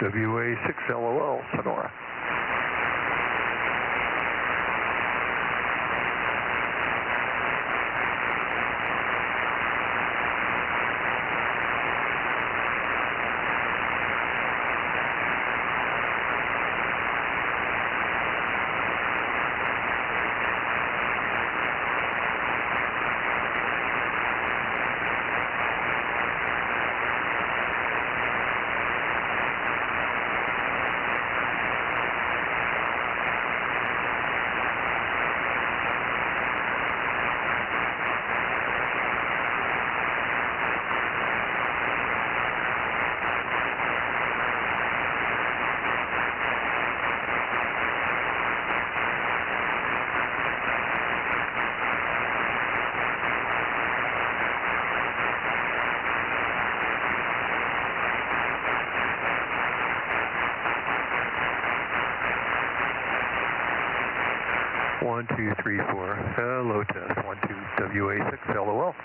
WA6LOL, Sonora. One, two, three, four. Hello, test. 1, 2, WA6, LOL.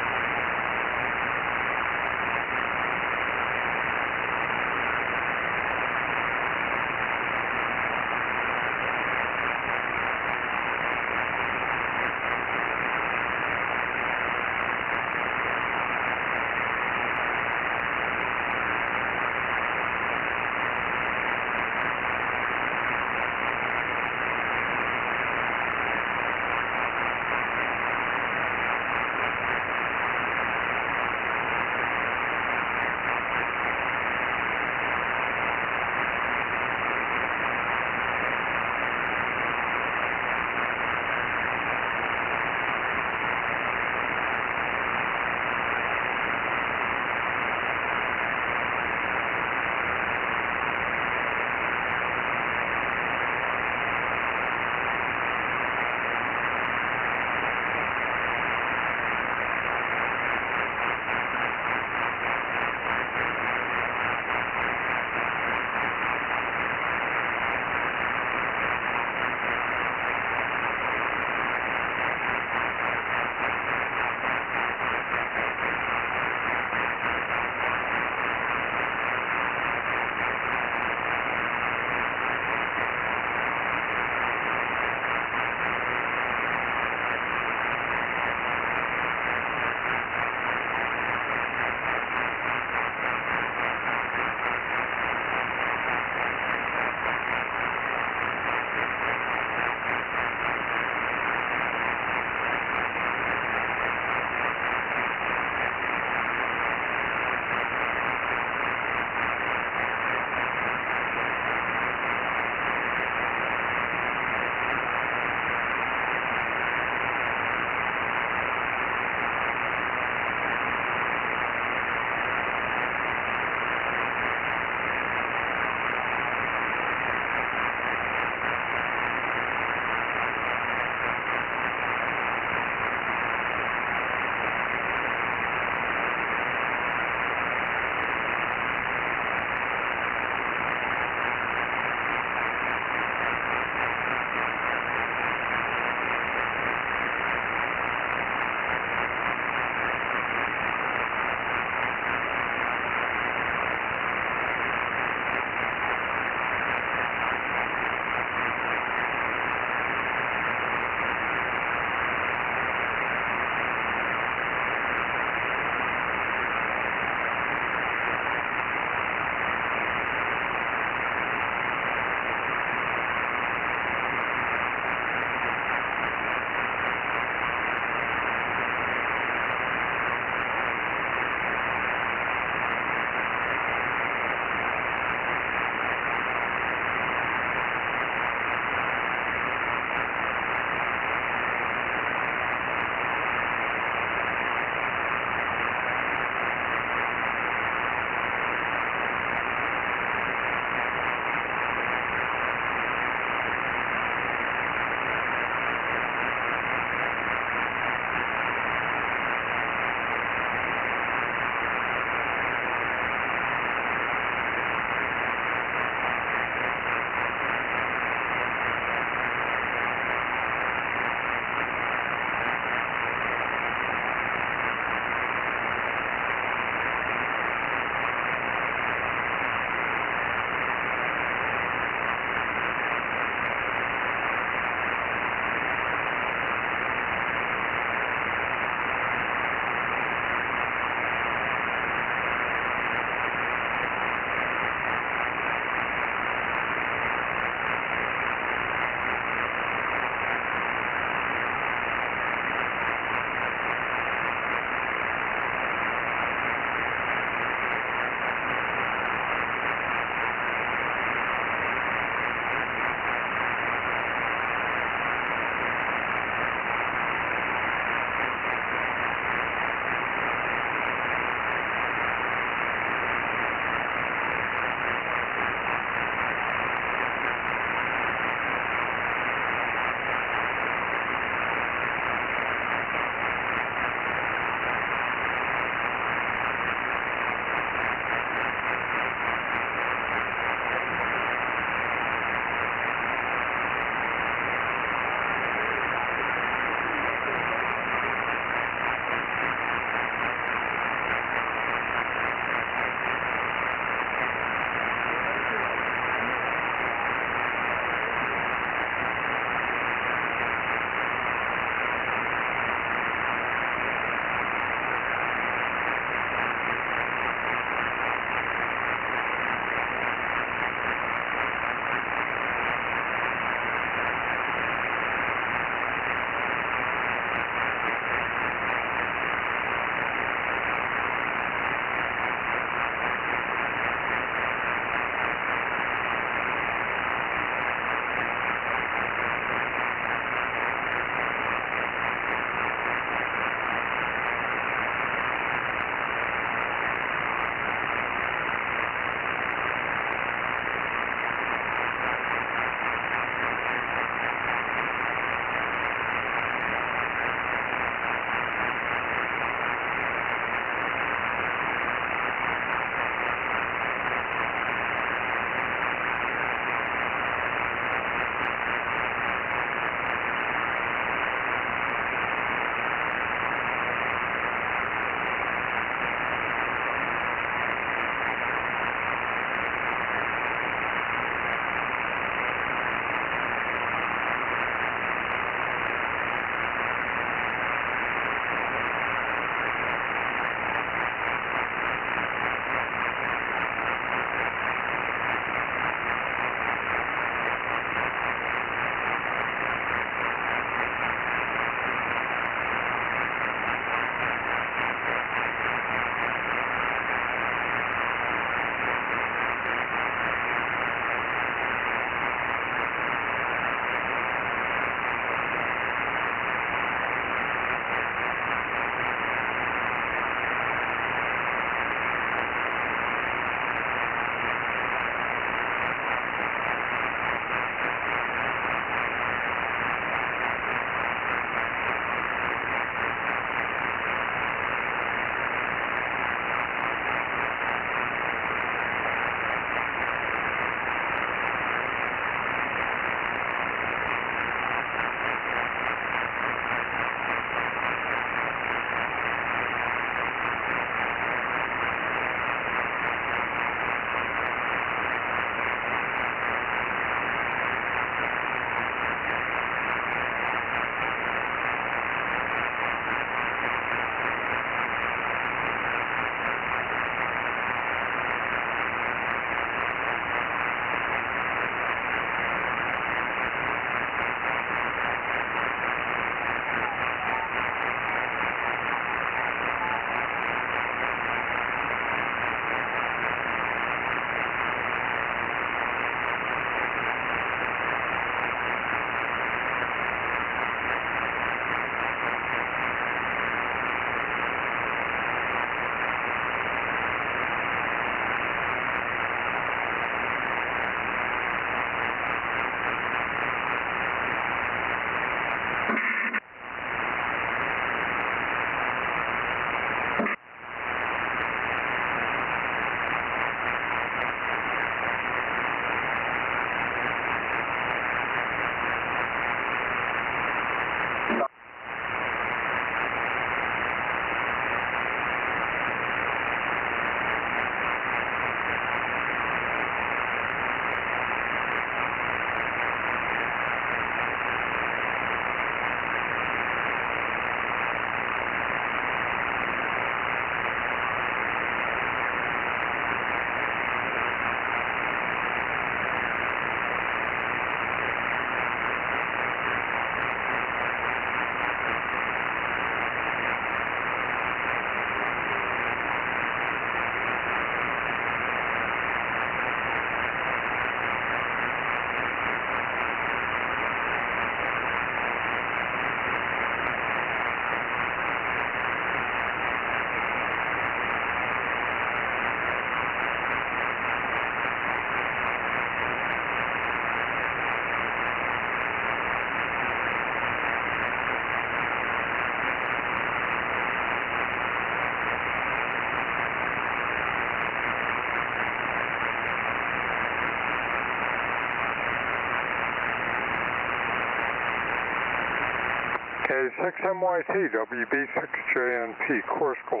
K6MYT, WB6JNP, course goal.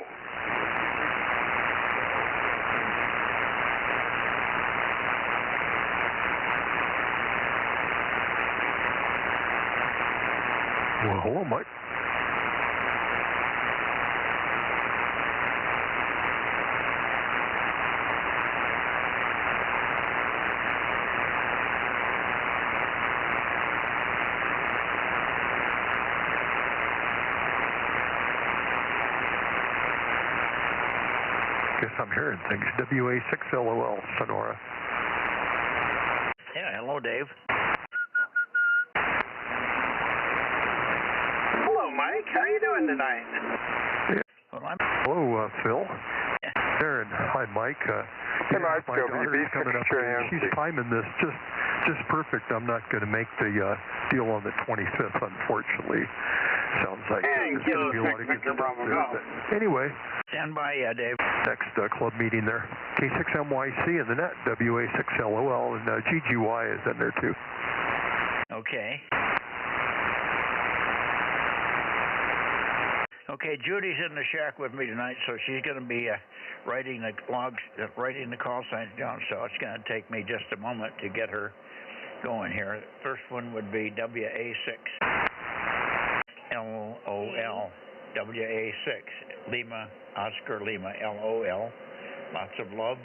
Well, hello, Mike. Guess I'm hearing things. WA6LOL, Sonora. Yeah, hello, Dave. Hello, Mike. How you doing tonight? Well, I'm... Hello, Phil. Yeah. Aaron. Hi, Mike. Hey, Mike, my daughter's coming up. She's timing this just perfect. I'm not going to make the deal on the 25th, unfortunately. Sounds like there's going to be a lot of good stuff there. But anyway. Stand by, Dave. Next club meeting there. K6MYC in the net, WA6LOL, and GGY is in there too. Okay. Okay, Judy's in the shack with me tonight, so she's going to be writing the logs, writing the call signs down, so it's going to take me just a moment to get her going here. First one would be WA6 LOL. WA6 Lima Oscar Lima LOL. Lots of love.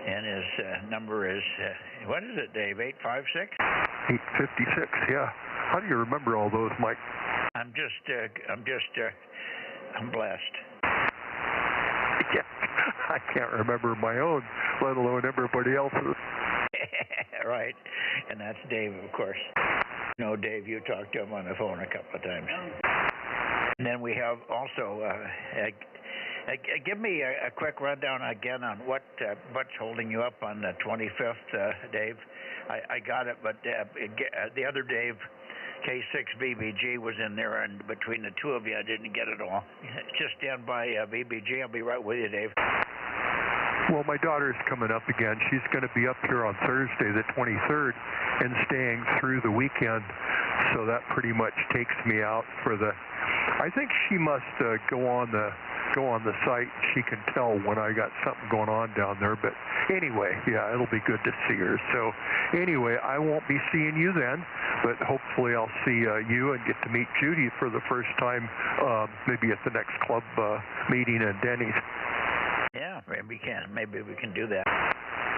And his number is what is it, Dave? 856? 856. Yeah. How do you remember all those, Mike? I'm blessed. Yeah, I can't remember my own, let alone everybody else's. Right, and that's Dave, of course. No, Dave, you talked to him on the phone a couple of times. And then we have also, give me a quick rundown again on what's holding you up on the 25th, Dave. I got it, but the other Dave, K6BBG, was in there, and between the two of you, I didn't get it all. Just stand by, BBG. I'll be right with you, Dave. Well, my daughter's coming up again. She's going to be up here on Thursday, the 23rd, and staying through the weekend. So that pretty much takes me out for the. I think she must go on the site. She can tell when I got something going on down there. But anyway, yeah, it'll be good to see her. So anyway, I won't be seeing you then, but hopefully I'll see you and get to meet Judy for the first time, maybe at the next club meeting in Denny's. Yeah, maybe we can do that.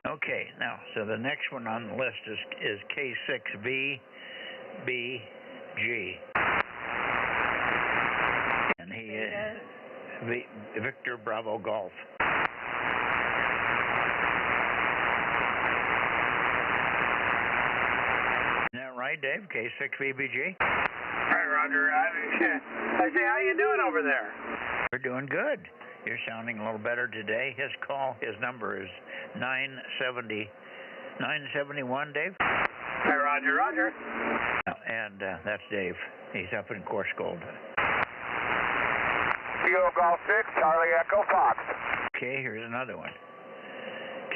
Okay, now, so the next one on the list is K6VBG. And he is Victor Bravo Golf. Isn't that right, Dave? K6VBG? Hi, Roger. I say, how you doing over there? We're doing good. You're sounding a little better today. His number is 971, Dave? Hi, Roger. And that's Dave. He's up in Course Gold. Kilo Golf 6, Charlie Echo Fox. Okay, here's another one.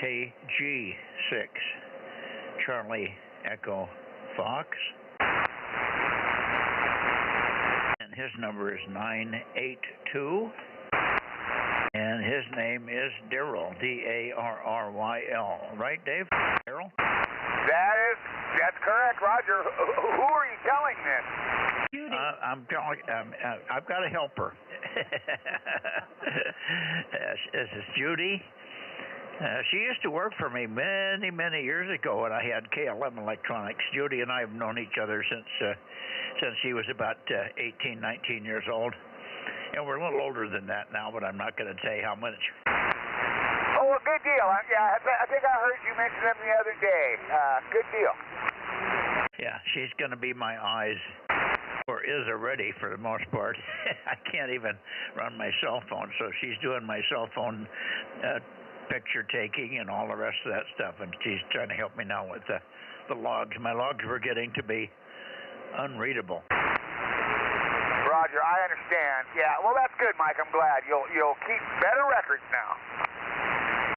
KG6, Charlie Echo Fox. And his number is 982. And his name is Darryl, D-A-R-R-Y-L. Right, Dave? Darryl? That's correct, Roger. Who are you telling this? Judy. I've got a helper. This is Judy. She used to work for me many years ago when I had KLM Electronics. Judy and I have known each other since she was about 18, 19 years old. And we're a little older than that now, but I'm not going to tell you how much. Oh, well, good deal. Yeah, I think I heard you mention them the other day. Good deal. Yeah, she's going to be my eyes, or is already for the most part. I can't even run my cell phone, so she's doing my cell phone picture taking and all the rest of that stuff, and she's trying to help me now with the logs. My logs were getting to be unreadable. Roger, I understand. Yeah, well, that's good, Mike. I'm glad. You'll keep better records now.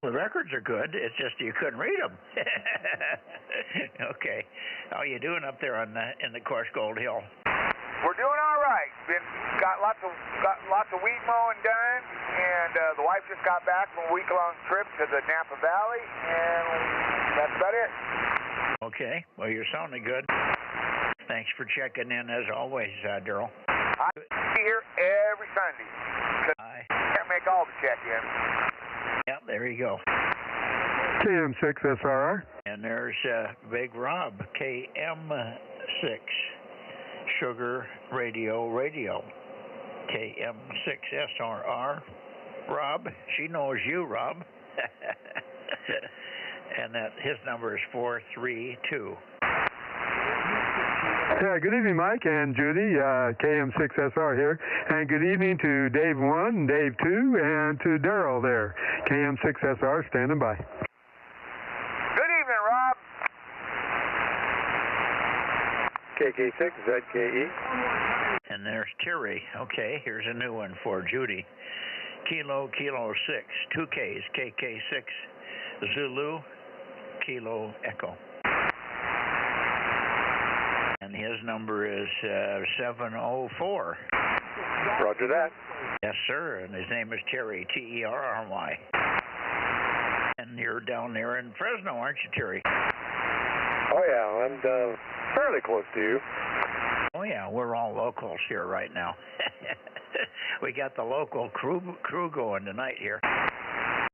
The records are good. It's just you couldn't read them. Okay. How you doing up there in the Course Gold Hill? We're doing all right. got lots of weed mowing done, and the wife just got back from a week-long trip to the Napa Valley, and that's about it. Okay, well, you're sounding good. Thanks for checking in as always, Daryl. I'll be here every Sunday. I can't make all the check-ins. Yeah, there you go. KM6SRR. And there's Big Rob, KM6 Sugar Radio. KM6SRR. Rob, she knows you, Rob. And that his number is 432. Yeah, good evening, Mike and Judy, KM6SR here, and good evening to Dave 1, Dave 2, and to Daryl there, KM6SR standing by. Good evening, Rob. KK6ZKE. And there's Terry. Okay, here's a new one for Judy. Kilo 6, 2 Ks, KK6, Zulu, Kilo Echo. And his number is 704. Roger that. Yes, sir. And his name is Terry, Terry. And you're down there in Fresno, aren't you, Terry? Oh, yeah, I'm fairly close to you. Oh, yeah, we're all locals here right now. We got the local crew going tonight here.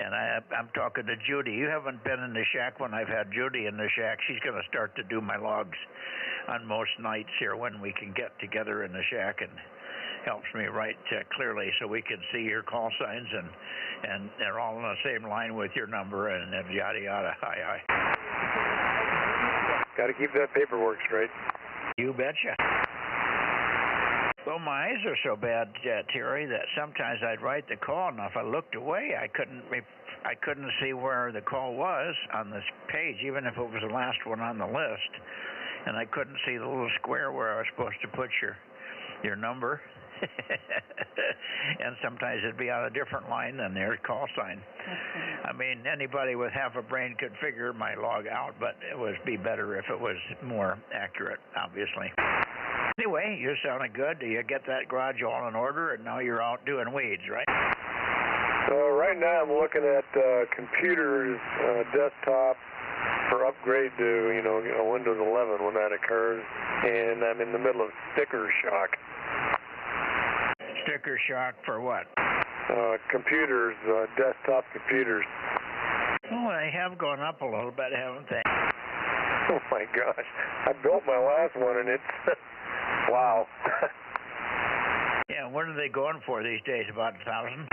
And I'm talking to Judy. You haven't been in the shack when I've had Judy in the shack. She's going to start to do my logs on most nights here when we can get together in the shack, and helps me write clearly so we can see your call signs, and they're all on the same line with your number, and yada yada. Hi. Got to keep that paperwork straight. You betcha. Well, my eyes are so bad, Terry, that sometimes I'd write the call, and if I looked away, I couldn't see where the call was on this page, even if it was the last one on the list, and I couldn't see the little square where I was supposed to put your number. And sometimes it'd be on a different line than their call sign. I mean, anybody with half a brain could figure my log out, but it would be better if it was more accurate, obviously. Anyway, you sounded good. Do you get that garage all in order, and now you're out doing weeds, right? Right now I'm looking at computers, desktop for upgrade to, Windows 11 when that occurs, and I'm in the middle of sticker shock. Sticker shock for what? Computers, desktop computers. Oh, they have gone up a little bit, haven't they? Oh my gosh, I built my last one and it's, wow. Yeah, what are they going for these days, about 1,000?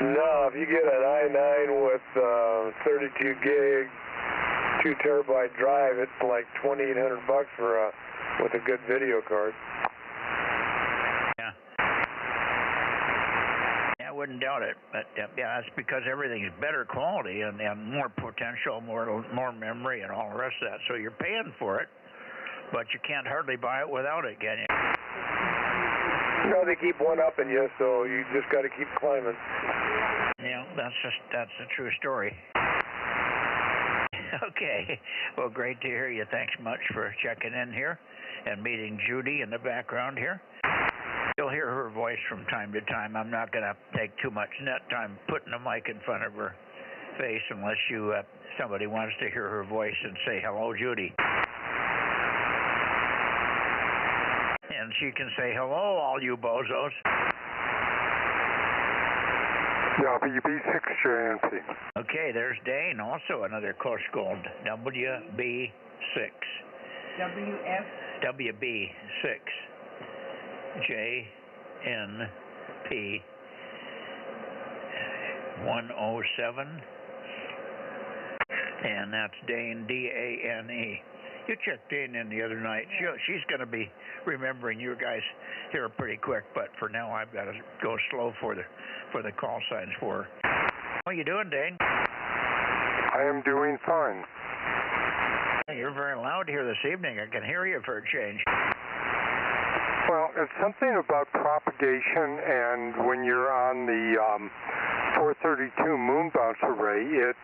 No, if you get an i9 with 32 gig, 2 terabyte drive, it's like $2,800 with a good video card. Yeah. I wouldn't doubt it, but yeah, that's because everything is better quality and more potential, more memory, and all the rest of that. So you're paying for it, but you can't hardly buy it without it, can you? No, they keep one-upping you, so you just got to keep climbing. Yeah, that's a true story. Okay, well, great to hear you. Thanks much for checking in here and meeting Judy in the background here. You'll hear her voice from time to time. I'm not going to take too much net time putting a mic in front of her face unless somebody wants to hear her voice and say, "Hello, Judy." And she can say, "Hello, all you bozos." WB6JNP. Okay, there's Dane, also another Coast Gold, WB6. WB6. JNP 107. And that's Dane, D-A-N-E. You checked Dane in the other night. She's going to be remembering you guys here pretty quick, but for now I've got to go slow for the call signs for her. How you doing, Dane? I am doing fine. You're very loud here this evening. I can hear you for a change. Well, it's something about propagation, and when you're on the 432 moon bounce array, it's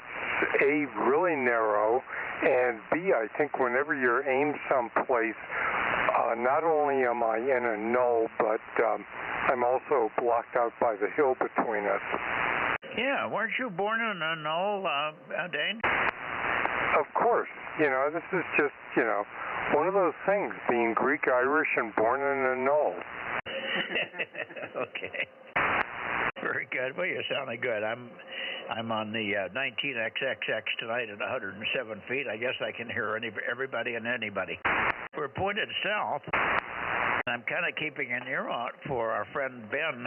A, really narrow, and B, I think whenever you're aimed someplace Not only am I in a null, but I'm also blocked out by the hill between us. Yeah, weren't you born in a null, Dane? Of course. This is just, one of those things, being Greek, Irish, and born in a null. Okay. Very good. Well, you sounded good. I'm on the 19XXX tonight at 107 feet. I guess I can hear everybody and anybody. We're pointed south. I'm kind of keeping an ear out for our friend Ben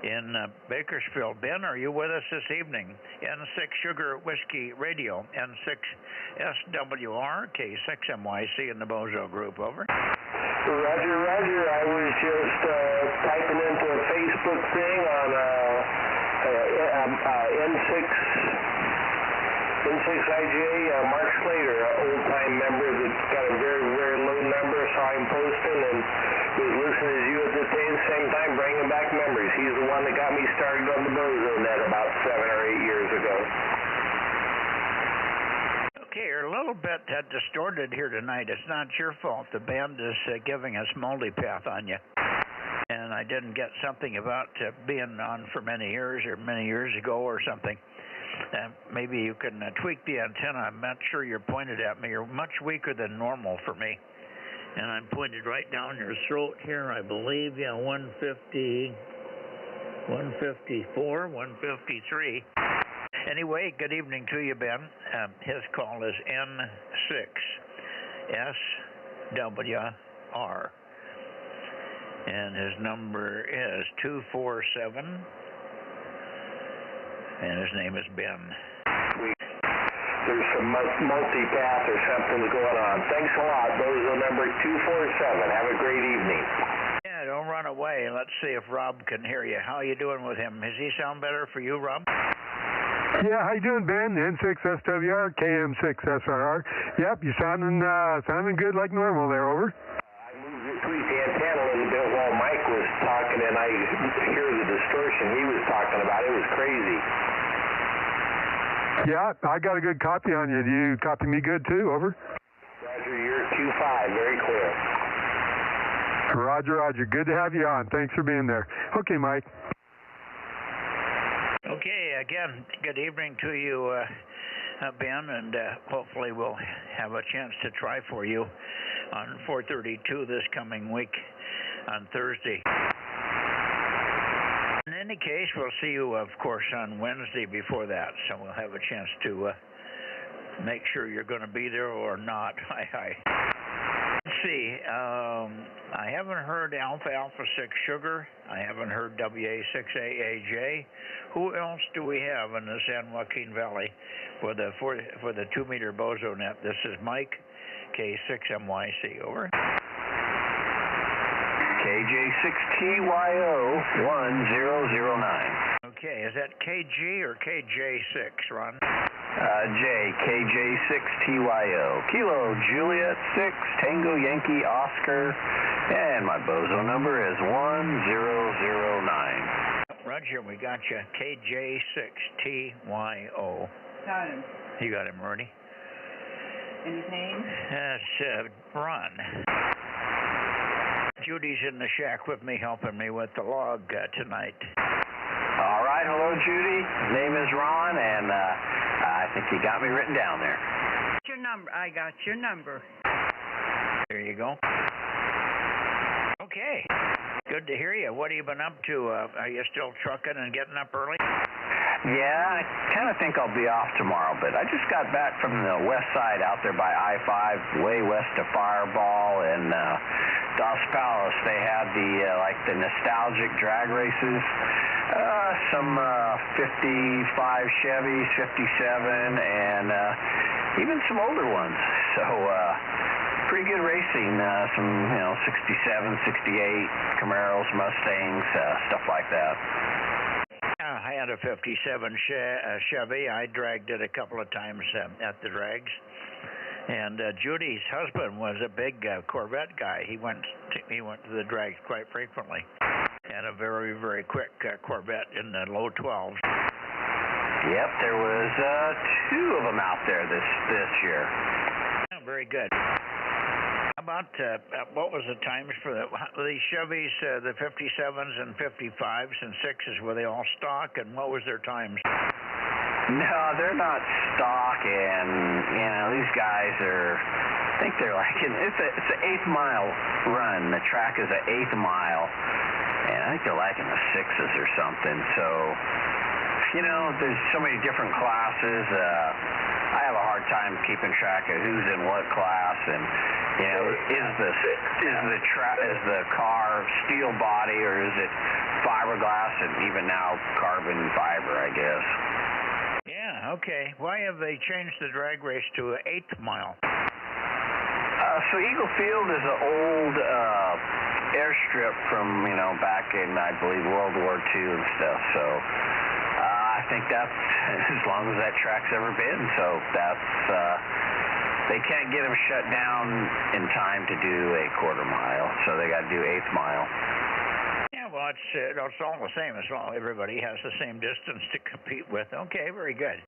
in Bakersfield. Ben, are you with us this evening? N6 Sugar Whiskey Radio, N6 SWR, K6MYC in the Bozo Group, over. Roger, Roger. I was just typing into a Facebook thing on N6IGA, Mark Slater, an old-time member that's got a very, very low number, saw him posting and was listening to you at the same time, bringing back memories. He's the one that got me started on the Bozo Net about 7 or 8 years ago. Okay, you're a little bit distorted here tonight. It's not your fault. The band is giving us multipath on you. And I didn't get something about being on for many years or many years ago or something. Maybe you can tweak the antenna. I'm not sure you're pointed at me. You're much weaker than normal for me. And I'm pointed right down your throat here, I believe. Yeah, 150, 154, 153. Anyway, good evening to you, Ben. His call is N6 SWR. And his number is 247. And his name is Ben. There's some multipath or something's going on. Thanks a lot. Bozo number 247. Have a great evening. Yeah, don't run away. Let's see if Rob can hear you. How are you doing with him? Does he sound better for you, Rob? Yeah, how you doing, Ben? N6SWR, KM6SRR. Yep, you sounding good like normal there, over. I moved the tweet the antenna a little bit while Mike was talking, and I hear the distortion he was talking about. It was crazy. Yeah, I got a good copy on you. Do you copy me good, too? Over. Roger, you're 2-5. Very clear. Roger, Roger. Good to have you on. Thanks for being there. Okay, Mike. Okay, again, good evening to you, Ben, and hopefully we'll have a chance to try for you on 432 this coming week on Thursday. In any case, we'll see you, of course, on Wednesday before that, so we'll have a chance to make sure you're going to be there or not. Hi. Let's see. I haven't heard Alpha 6 Sugar. I haven't heard WA6AAJ. Who else do we have in the San Joaquin Valley for the 2-meter Bozo Net? This is Mike, K6MYC, over. KJ6TYO 1009. Okay, is that KG or KJ6, Ron? KJ6TYO. Kilo Juliet 6, Tango Yankee Oscar, and my Bozo number is 1009. Roger, we got you. KJ6TYO. Got him. You got him, Ernie? And his name? That's Ron. Judy's in the shack with me, helping me with the log tonight. All right, hello, Judy. His name is Ron, and I think you got me written down there. Your number. I got your number. There you go. Okay. Good to hear you. What have you been up to? Are you still trucking and getting up early? Yeah, I kind of think I'll be off tomorrow, but I just got back from the west side out there by I-5, way west of Fireball and Dos Palos. They had the nostalgic drag races. Some 55 Chevys, 57, and even some older ones. So pretty good racing. Some 67, 68 Camaros, Mustangs, stuff like that. I had a 57 Chevy. I dragged it a couple of times at the drags. And Judy's husband was a big Corvette guy. He went to the drags quite frequently. And a very, very quick Corvette in the low 12s. Yep, there was 2 of them out there this year. Oh, very good. How About what was the times for these Chevys, the 57s and 55s and 6s? Were they all stock, and what was their times? No, they're not stock, and these guys are. I think they're like it's an 8th mile run. The track is an 8th mile, and I think they're like in the 6s or something. So, there's so many different classes. I have a hard time keeping track of who's in what class, and is the car steel body or is it fiberglass and even now carbon fiber, I guess. Yeah, okay. Why have they changed the drag race to an 8th mile? So Eagle Field is an old airstrip from back in, I believe, World War II and stuff. So I think that's as long as that track's ever been. So that's they can't get them shut down in time to do a quarter mile, so they got to do 8th mile. Yeah, well, it's all the same as well. Everybody has the same distance to compete with. Okay, very good.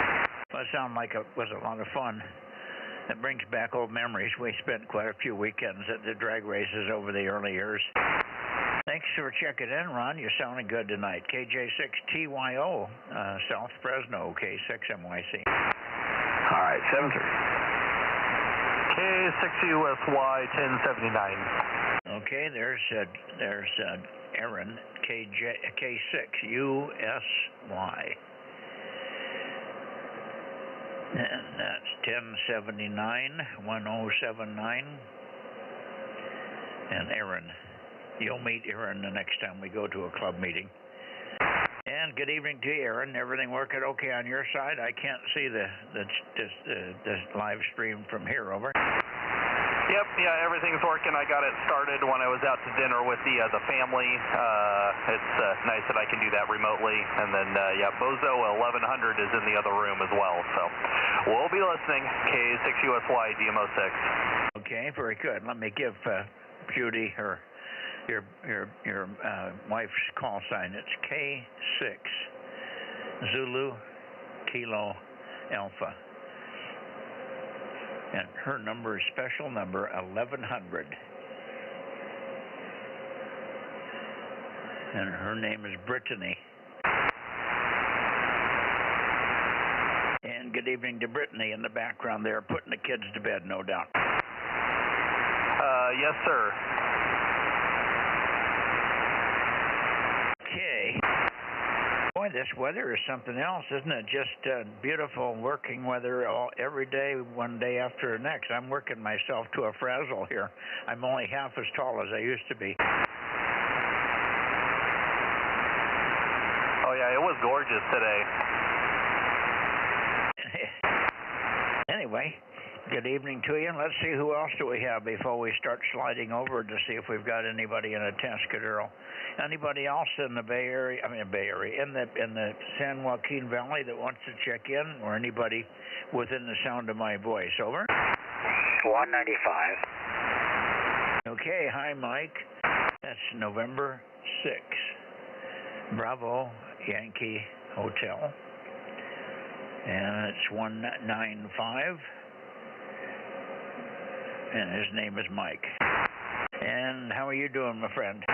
Well, it sounded like it was a lot of fun. It brings back old memories. We spent quite a few weekends at the drag races over the early years. Thanks for checking in, Ron. You're sounding good tonight. KJ6TYO, South Fresno, K6MYC. All right, 7-3. K6USY 1079. Okay, there's Aaron, K6USY. And that's 1079-1079. And Aaron. You'll meet Aaron the next time we go to a club meeting. And good evening to you, Aaron. Everything working okay on your side? I can't see the live stream from here, over. Yep, yeah, everything's working. I got it started when I was out to dinner with the family. It's nice that I can do that remotely. And then, Bozo 1100 is in the other room as well. So we'll be listening. K6USY DMO6. Okay, very good. Let me give Judy your wife's call sign. It's K6 Zulu Kilo Alpha. And her number is special number 1100. And her name is Brittany. And good evening to Brittany in the background there, putting the kids to bed, no doubt. Yes, sir. Okay. Boy, this weather is something else, isn't it? Just beautiful working weather every day, one day after the next. I'm working myself to a frazzle here. I'm only half as tall as I used to be. Oh, yeah, it was gorgeous today. Anyway, good evening to you, and let's see who else do we have before we start sliding over to see if we've got anybody in a Tascadero. Anybody else in the Bay Area, in the San Joaquin Valley that wants to check in, or anybody within the sound of my voice, over? 195. Okay, hi Mike. That's November 6. Bravo Yankee Hotel. And it's 195. And his name is Mike. And how are you doing, my friend?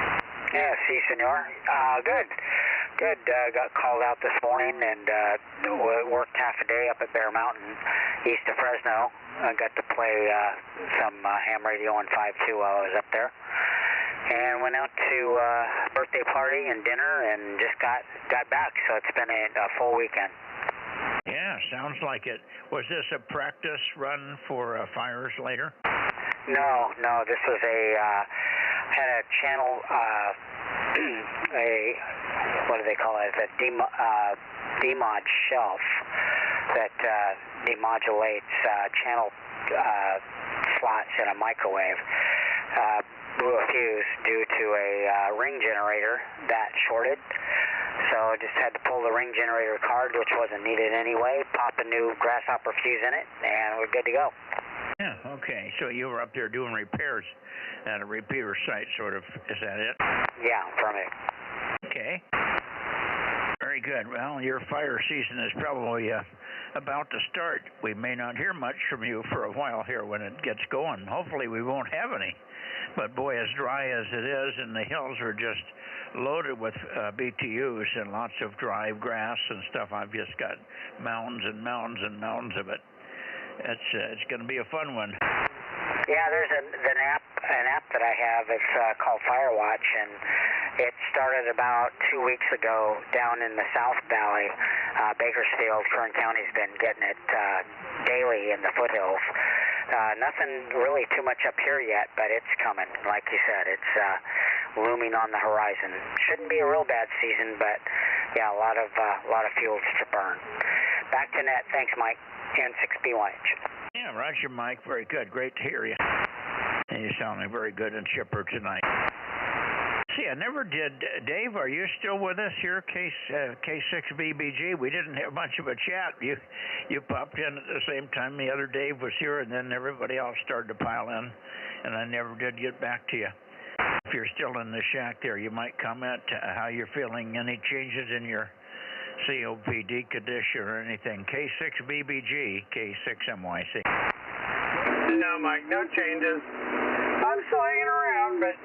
Yeah, si, senor. Good. Got called out this morning and worked half a day up at Bear Mountain, east of Fresno. I got to play some ham radio on 5.2 while I was up there. And went out to birthday party and dinner and just got back. So it's been a full weekend. Yeah, sounds like it. Was this a practice run for fires later? No. This was had a channel, what do they call it? A demod shelf that demodulates channel slots in a microwave. Blew a fuse due to a ring generator that shorted. So I just had to pull the ring generator card, which wasn't needed anyway, pop a new grasshopper fuse in it, and we're good to go. Yeah, okay. So you were up there doing repairs at a repair site, sort of. Is that it? Yeah, from it. Okay. Very Very good. Well, your fire season is probably about to start. We may not hear much from you for a while here when it gets going. Hopefully we won't have any. But boy, as dry as it is, and the hills are just loaded with BTUs and lots of dry grass and stuff. I've just got mounds and mounds and mounds of it. It's going to be a fun one. Yeah, there's an app that I have. It's called Firewatch, and it started about 2 weeks ago down in the South Valley. Bakersfield, Kern County's been getting it daily in the foothills. Nothing really too much up here yet, but it's coming. Like you said, it's looming on the horizon. Shouldn't be a real bad season, but yeah, a lot of fuels to burn. Back to net. Thanks, Mike. N6B1H. Yeah, Roger, Mike. Very good. Great to hear you. And you're sounding very good and chipper tonight. See, I never did. Dave, are you still with us here, K6BBG? We didn't have much of a chat. You popped in at the same time the other Dave was here, and then everybody else started to pile in, and I never did get back to you. If you're still in the shack there, you might comment how you're feeling, any changes in your COPD condition or anything. K6BBG, K6MYC. No, Mike, no changes. I'm still hanging around, but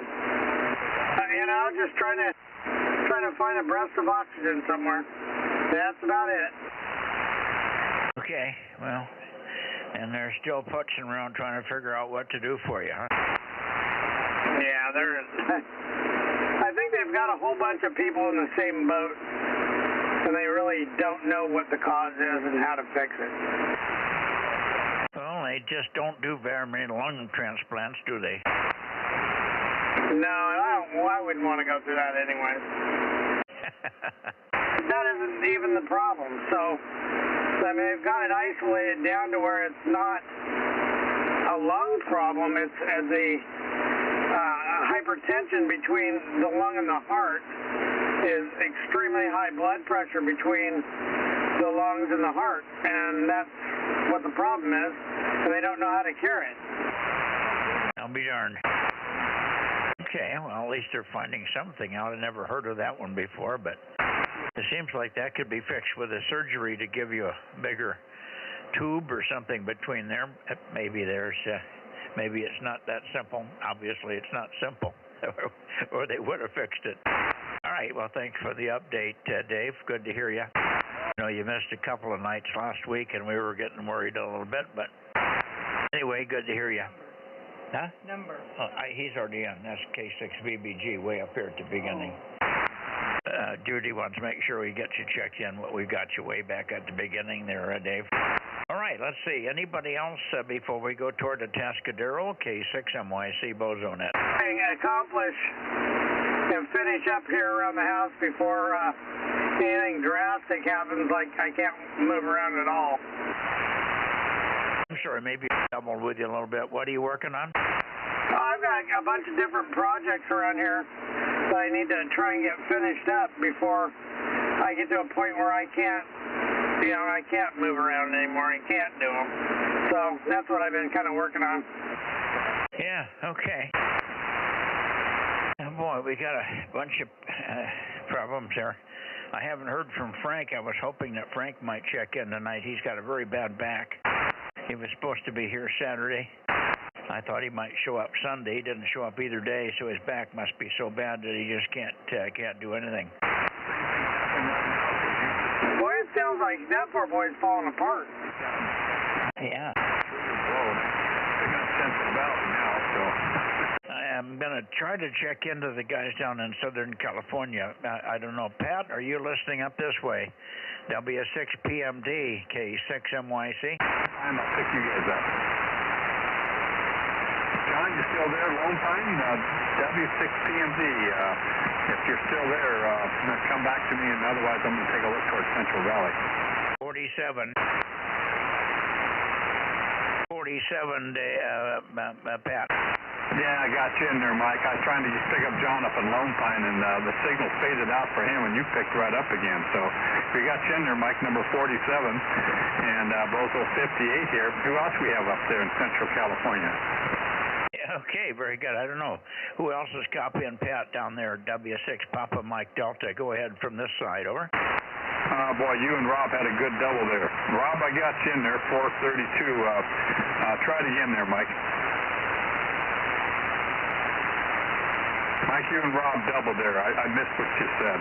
just trying to find a breath of oxygen somewhere. That's about it. Okay, well, and they're still putzing around trying to figure out what to do for you, huh? Yeah, there is. I think they've got a whole bunch of people in the same boat, and they really don't know what the cause is and how to fix it. Well, they just don't do very many lung transplants, do they? No, I wouldn't want to go through that anyway. That isn't even the problem. So, I mean, they've got it isolated down to where it's not a lung problem. It's a hypertension between the lung and the heart is extremely high blood pressure between the lungs and the heart. And that's what the problem is. And they don't know how to cure it. I'll be darned. Okay, well, at least they're finding something out. I never heard of that one before, but it seems like that could be fixed with a surgery to give you a bigger tube or something between there. Maybe maybe it's not that simple. Obviously, it's not simple, or they would have fixed it. All right, well, thanks for the update, Dave. Good to hear you. I know you missed a couple of nights last week, and we were getting worried a little bit, but anyway, good to hear you. Huh? Number. Oh, he's already in. That's K6BBG way up here at the beginning. Judy wants to make sure we get you checked in. What we've got you way back at the beginning there, Dave. All right, let's see. Anybody else before we go toward the Tascadero? K6MYC Bozo Net. Accomplish and finish up here around the house before anything drastic happens, like I can't move around at all. I'm sorry, maybe I doubled with you a little bit. What are you working on? I've got a bunch of different projects around here that I need to try and get finished up before I get to a point where I can't move around anymore. I can't do them. So that's what I've been kind of working on. Yeah, okay. Oh boy, we got a bunch of problems there. I haven't heard from Frank. I was hoping that Frank might check in tonight. He's got a very bad back. He was supposed to be here Saturday. I thought he might show up Sunday. He didn't show up either day, so his back must be so bad that he just can't do anything. Boy, it sounds like that poor boy's falling apart. Yeah. They're going to Central Valley now, so. I'm going to try to check into the guys down in Southern California. I don't know. Pat, are you listening up this way? There'll be a 6 PMD, K6MYC. I'll pick you guys up. John, you still there? Lone Pine, W6PMD. If you're still there, come back to me, and otherwise I'm going to take a look towards Central Valley. 47, Pat. Yeah, I got you in there, Mike. I was trying to just pick up John up in Lone Pine, and the signal faded out for him, and you picked right up again. So we got you in there, Mike, number 47, and Bozo 58 here. Who else we have up there in Central California? Okay, very good. I don't know. Who else is copying Pat down there, W6 Papa Mike Delta? Go ahead from this side, over. Boy, you and Rob had a good double there. Rob, I got you in there, 432. Try it again there, Mike. Mike, you and Rob doubled there. I missed what you said.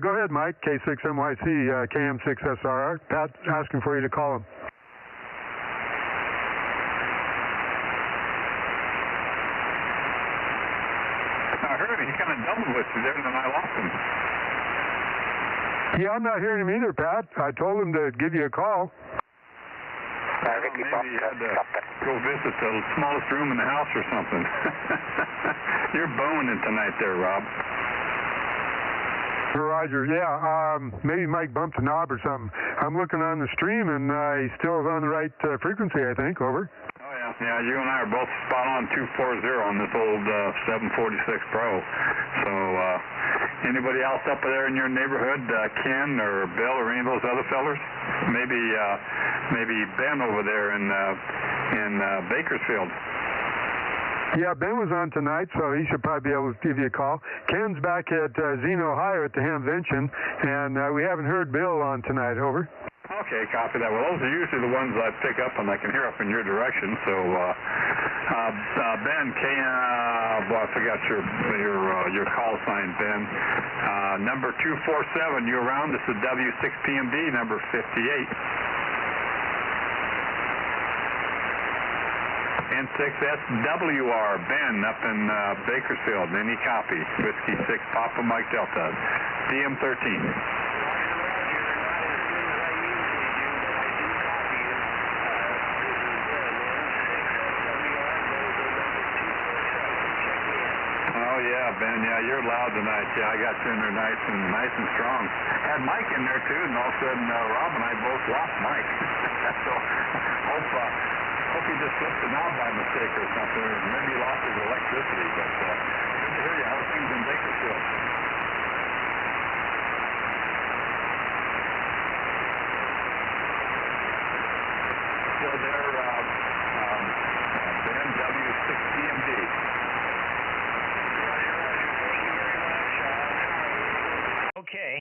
Go ahead, Mike. K6MYC, KM6SRR. Pat asking for you to call him. I heard him. He kind of doubled with you there, and then I lost him. Yeah, I'm not hearing him either, Pat. I told him to give you a call. Well, maybe you had to go visit the smallest room in the house or something. You're boning tonight there, Rob. Roger, yeah. Maybe Mike bumped a knob or something. I'm looking on the stream, and he still is on the right frequency, I think. Over. Oh, yeah. Yeah, you and I are both spot on 240 on this old 746 Pro. So, anybody else up there in your neighborhood, Ken or Bill or any of those other fellers? Maybe Ben over there in Bakersfield. Yeah, Ben was on tonight, so he should probably be able to give you a call. Ken's back at Xeno, Ohio at the Hamvention, and we haven't heard Bill on tonight. Over. Okay, copy that. Well, those are usually the ones I pick up and I can hear up in your direction. So, Ben, I forgot your call sign, Ben. Number 247, you around? This is W6PMD, number 58. N6SWR, Ben, up in Bakersfield. Any copy? Whiskey 6, Papa Mike Delta, DM13. Oh yeah, Ben. Yeah, you're loud tonight. Yeah, I got you in there nice and strong. Had Mike in there too, and all of a sudden Rob and I both lost Mike. So hope he just flipped the knob by mistake or something, or maybe he lost his electricity. But good to hear you. How are things in Bakersfield? Still there, Ben, W6PMD. Okay.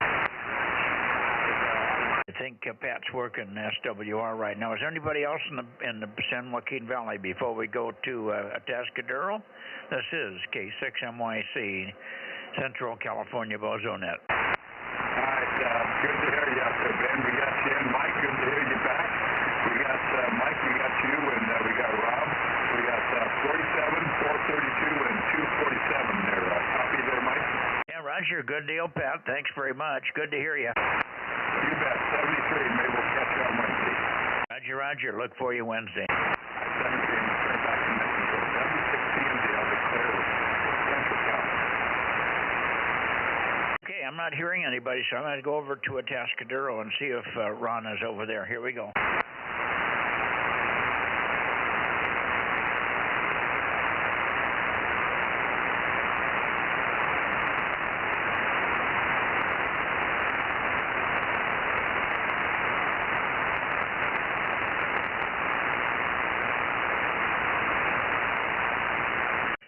I think Pat's working SWR right now. Is there anybody else in the San Joaquin Valley before we go to Atascadero? This is K6MYC, Central California Bozo Net. All right, good to hear you out there, Ben. We got you in. Mike, good to hear you back. We got Mike, we got you, and we got Rob. We got 47, 432, and 247 there. Copy there, Mike? Yeah, Roger. Good deal, Pat. Thanks very much. Good to hear you. You bet. 73. Maybe we'll catch you on Wednesday. Roger. Look for you Wednesday. 73. Straight back to Mexico. W6PMD. I'll declare Central Cal. Okay, I'm not hearing anybody, so I'm going to go over to Atascadero and see if Ron is over there. Here we go.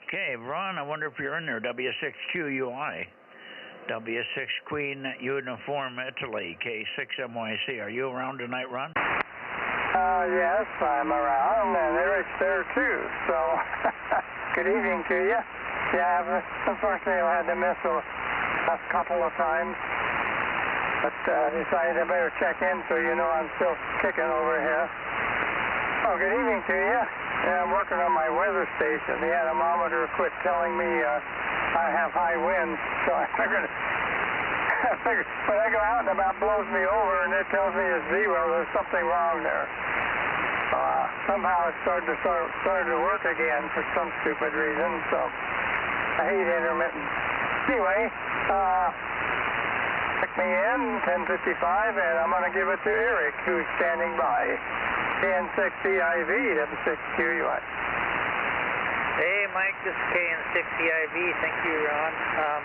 Okay, Ron, I wonder if you're in there. W6QUI. W6 Queen Uniform Italy, K6MYC. Are you around tonight, Ron? Yes, I'm around, and Eric's there too, so good evening to you. Yeah, unfortunately I had to miss a couple of times, but decided I better check in so you know I'm still kicking over here. Oh, good evening to you. Yeah, I'm working on my weather station. The anemometer quit telling me I have high winds, so I figured when I go out and about blows me over and it tells me it's zero, there's something wrong there. Somehow it started to work again for some stupid reason, so I hate intermittent. Anyway, pick me in, 10:55, and I'm going to give it to Eric, who's standing by. KN6CIV, W6QUI. Hey, Mike, this is KN6CIV. Thank you, Ron.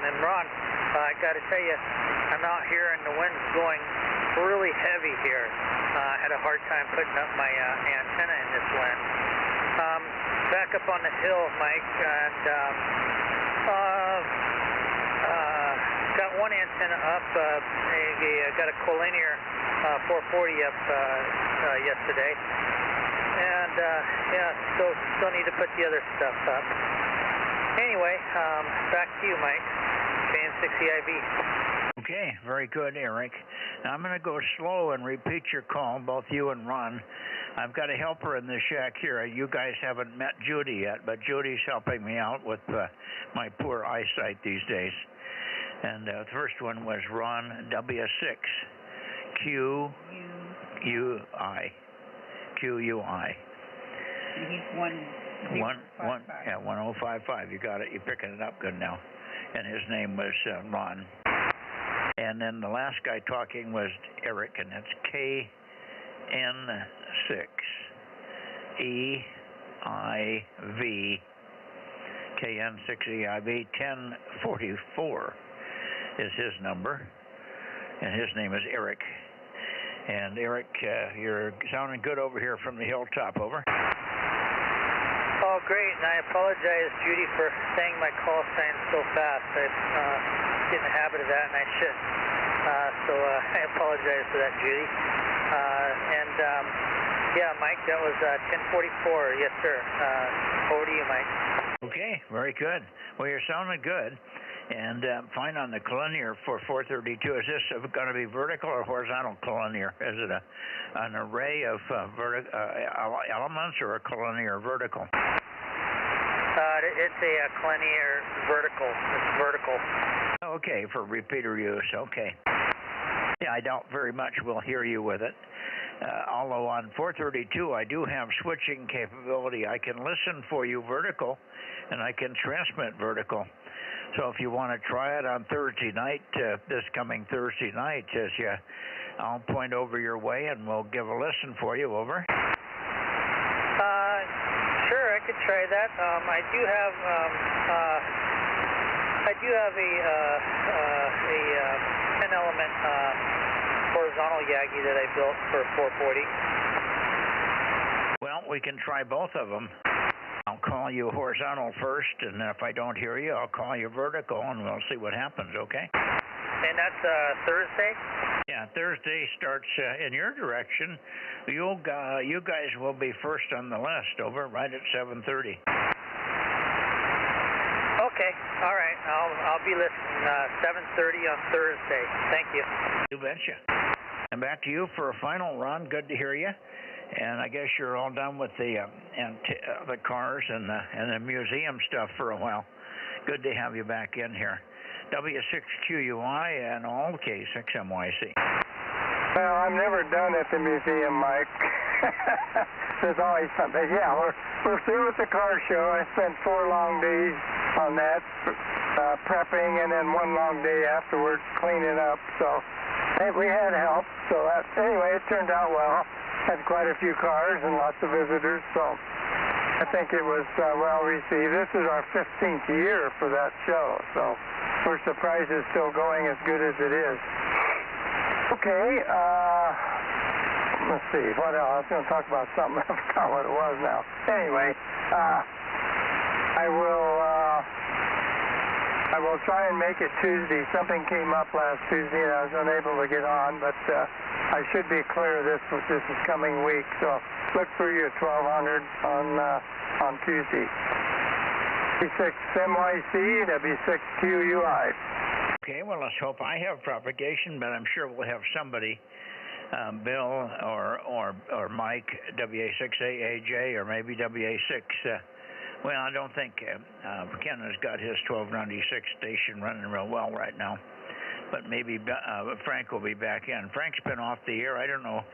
And Ron, I got to tell you, I'm out here and the wind's blowing really heavy here. I had a hard time putting up my antenna in this wind. Back up on the hill, Mike, and one antenna up. I got a collinear 440 up yesterday. And, yeah, still need to put the other stuff up. Anyway, back to you, Mike. KN6EIB. Okay, very good, Eric. Now I'm going to go slow and repeat your call, both you and Ron. I've got a helper in the shack here. You guys haven't met Judy yet, but Judy's helping me out with my poor eyesight these days. And the first one was Ron W6 QUI. He's 1055. You got it. You're picking it up good now. And his name was Ron. And then the last guy talking was Eric, and that's KN6EIV. KN6EIV 1044 is his number, and his name is Eric. And Eric, you're sounding good over here from the hilltop. Over. Oh, great, and I apologize, Judy, for saying my call sign so fast. I get in the habit of that, and I shouldn't. So I apologize for that, Judy. Yeah, Mike, that was 1044. Yes, sir. Over to you, Mike. Okay, very good. Well, you're sounding good. And fine on the collinear for 432. Is this going to be vertical or horizontal collinear? Is it an array of elements or a collinear vertical? It's a collinear vertical. It's vertical. Okay, for repeater use. Okay. Yeah, I doubt very much we'll hear you with it. Although on 432, I do have switching capability. I can listen for you vertical, and I can transmit vertical. So if you want to try it on Thursday night, this coming Thursday night, I'll point over your way and we'll give a listen for you. Over. Sure, I could try that. I do have a 10-element horizontal Yagi that I built for 440. Well, we can try both of them. I'll call you horizontal first, and if I don't hear you, I'll call you vertical, and we'll see what happens, okay? And that's Thursday? Yeah, Thursday starts in your direction. You guys will be first on the list, over, right at 7:30. Okay, all right. I'll be listening 7:30 on Thursday. Thank you. You betcha. And back to you for a final, Ron. Good to hear you. And I guess you're all done with the cars and the museum stuff for a while. Good to have you back in here. W6QUI and all K6MYC. Well, I'm never done at the museum, Mike. There's always something. Yeah, we're through with the car show. I spent 4 long days on that, prepping, and then 1 long day afterwards cleaning up. So we had help. So anyway, it turned out well. Had quite a few cars and lots of visitors, so I think it was well received. This is our 15th year for that show, so we're surprised it's still going as good as it is. Okay, let's see, what else? I was going to talk about something. I forgot what it was now. Anyway, I will try and make it Tuesday. Something came up last Tuesday and I was unable to get on, but I should be clear this is coming week, so look for you at 1200 on Tuesday. W6MYC, W6QUI. Okay, well, let's hope I have propagation, but I'm sure we'll have somebody, Bill or Mike, WA6AAJ, or maybe WA6. Well, I don't think Ken has got his 1296 station running real well right now. But maybe Frank will be back in. Frank's been off the air. I don't know.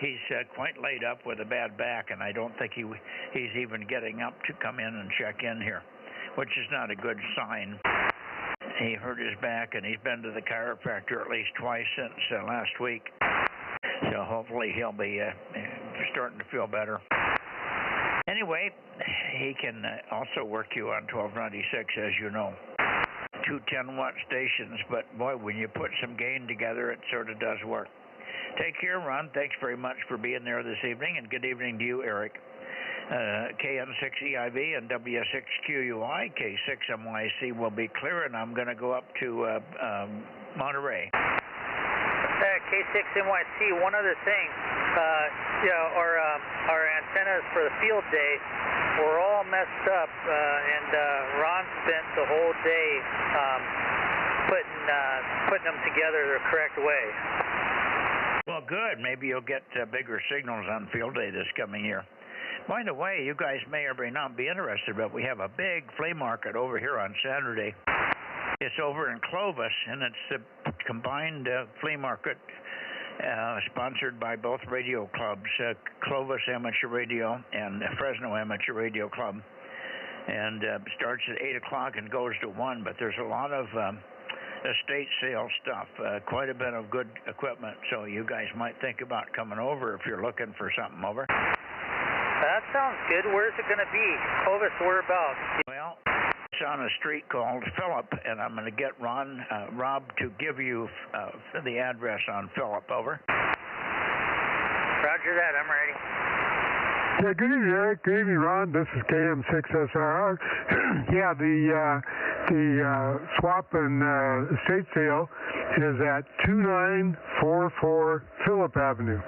He's quite laid up with a bad back, and I don't think he's even getting up to come in and check in here, which is not a good sign. He hurt his back, and he's been to the chiropractor at least twice since last week. So hopefully he'll be starting to feel better. Anyway, he can also work you on 1296, as you know. 2 10-watt stations, but boy, when you put some gain together, it sort of does work. Take care, Ron. Thanks very much for being there this evening, and good evening to you, Eric. KN6EIV and W6QUI, K6MYC will be clear, and I'm going to go up to Monterey. K6NYC, one other thing. Our antennas for the field day were all messed up, and Ron spent the whole day putting them together the correct way. Well, good. Maybe you'll get bigger signals on field day this coming year. By the way, you guys may or may not be interested, but we have a big flea market over here on Saturday. It's over in Clovis, and it's a combined flea market sponsored by both radio clubs, Clovis Amateur Radio and Fresno Amateur Radio Club. And starts at 8 o'clock and goes to 1, but there's a lot of estate sale stuff, quite a bit of good equipment, so you guys might think about coming over if you're looking for something over. That sounds good. Where's it going to be? Clovis, whereabouts? Well, it's on a street called Phillip, and I'm going to get Rob to give you the address on Phillip. Over. Roger that. I'm ready. Yeah, good evening, Eric. Good evening, Ron. This is KM6SRR. Yeah, the swap and estate sale is at 2944 Phillip Avenue.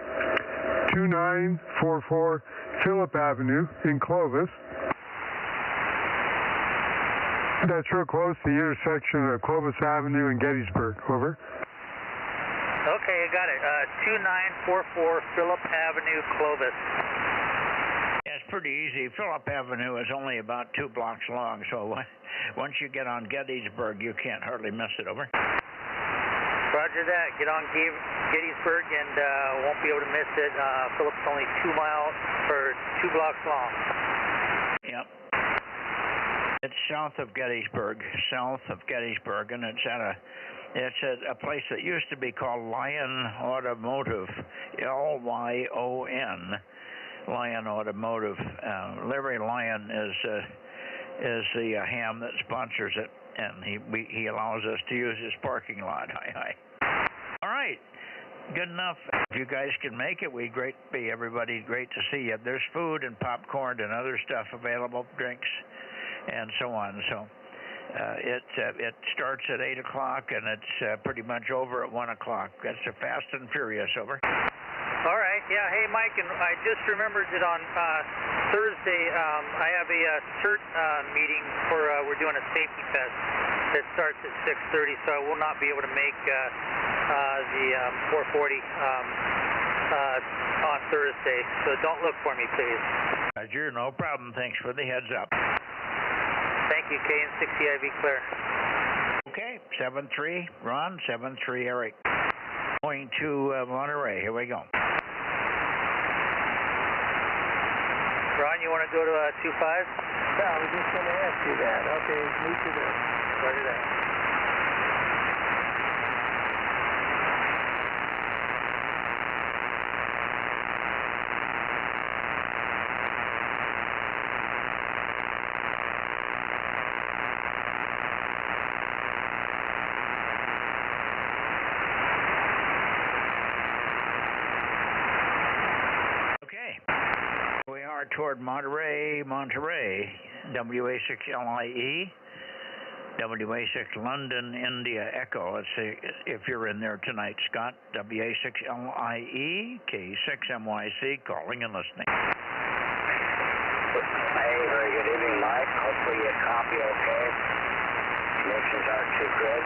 2944 Phillip Avenue in Clovis. That's real close to the intersection of Clovis Avenue and Gettysburg. Over. Okay, I got it. 2944 Phillip Avenue, Clovis. Yeah, it's pretty easy. Phillip Avenue is only about 2 blocks long, so once you get on Gettysburg, you can't hardly miss it. Over. Roger that. Get on Gettysburg and won't be able to miss it. Phillip's only 2 miles or 2 blocks long. Yep. It's south of Gettysburg, and it's at a place that used to be called Lion Automotive, Lyon, Lion Automotive. Larry Lyon is the ham that sponsors it, and he allows us to use his parking lot. Hi. All right. Good enough. If you guys can make it, we'd be everybody. Great to see you. There's food and popcorn and other stuff available, drinks, and so on. So it starts at 8 o'clock, and it's pretty much over at 1 o'clock. That's a fast and furious. Over. All right. Yeah. Hey, Mike, and I just remembered that on Thursday I have a CERT meeting for we're doing a safety test that starts at 6:30, so I will not be able to make the 440 on Thursday. So don't look for me, please. Roger, no problem. Thanks for the heads up. Thank you, KN60IV clear. Okay, 7-3, Ron, 7-3, Eric. Going to Monterey. Here we go. Ron, you want to go to 25? Yeah, I was just going to ask you that. Okay, meet you there. Roger that. Toward Monterey, WA6LIE, WA6 London, India Echo. Let's see if you're in there tonight, Scott. WA6LIE, K6MYC, calling and listening. Hey, very good evening, Mike. Hopefully you copy okay. Connections aren't too good.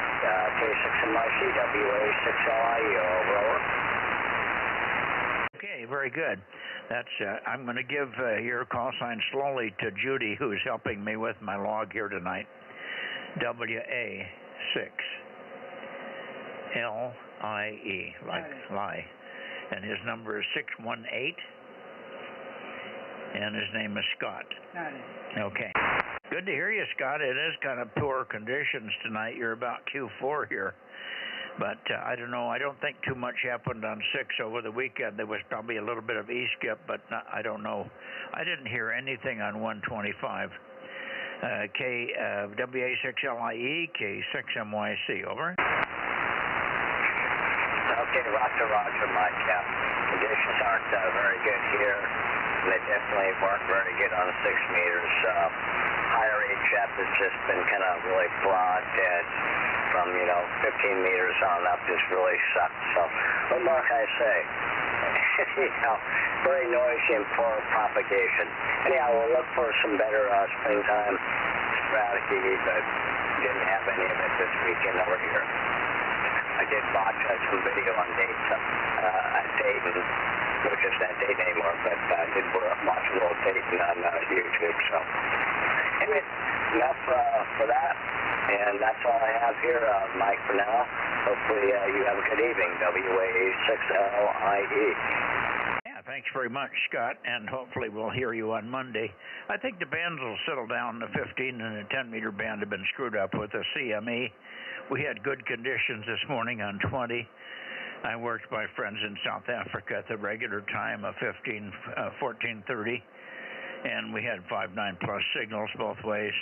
K6MYC, WA6LIE, over. Okay, very good. That's. I'm going to give your call sign slowly to Judy, who's helping me with my log here tonight. WA6LIE, like lie, and his number is 618, and his name is Scott. Got it. Okay. Good to hear you, Scott. It is kind of poor conditions tonight. You're about Q4 here. But I don't know. I don't think too much happened on 6 over the weekend. There was probably a little bit of E-skip, but I don't know. I didn't hear anything on 125. WA6LIE, K6MYC, over. Okay, Roger, Mike. Yeah, conditions aren't very good here. They definitely weren't very good on the 6 meters. Higher HF has just been kind of really broad dead. from, 15 meters on up just really sucked. So what more can I say? Very noisy and poor propagation. Anyhow, we'll look for some better springtime strategy, but didn't have any of it this weekend over here. I did watch some video on dates at Dayton, which isn't at Dayton anymore, but I did watch a little Dayton on YouTube. So anyway, enough for that, and that's all I have here, Mike, for now. Hopefully you have a good evening, WA6LIE. Yeah, thanks very much, Scott, and hopefully we'll hear you on Monday. I think the bands will settle down. The 15 and the 10-meter band have been screwed up with the CME. We had good conditions this morning on 20. I worked my friends in South Africa at the regular time of 14:30, and we had 5.9 plus signals both ways,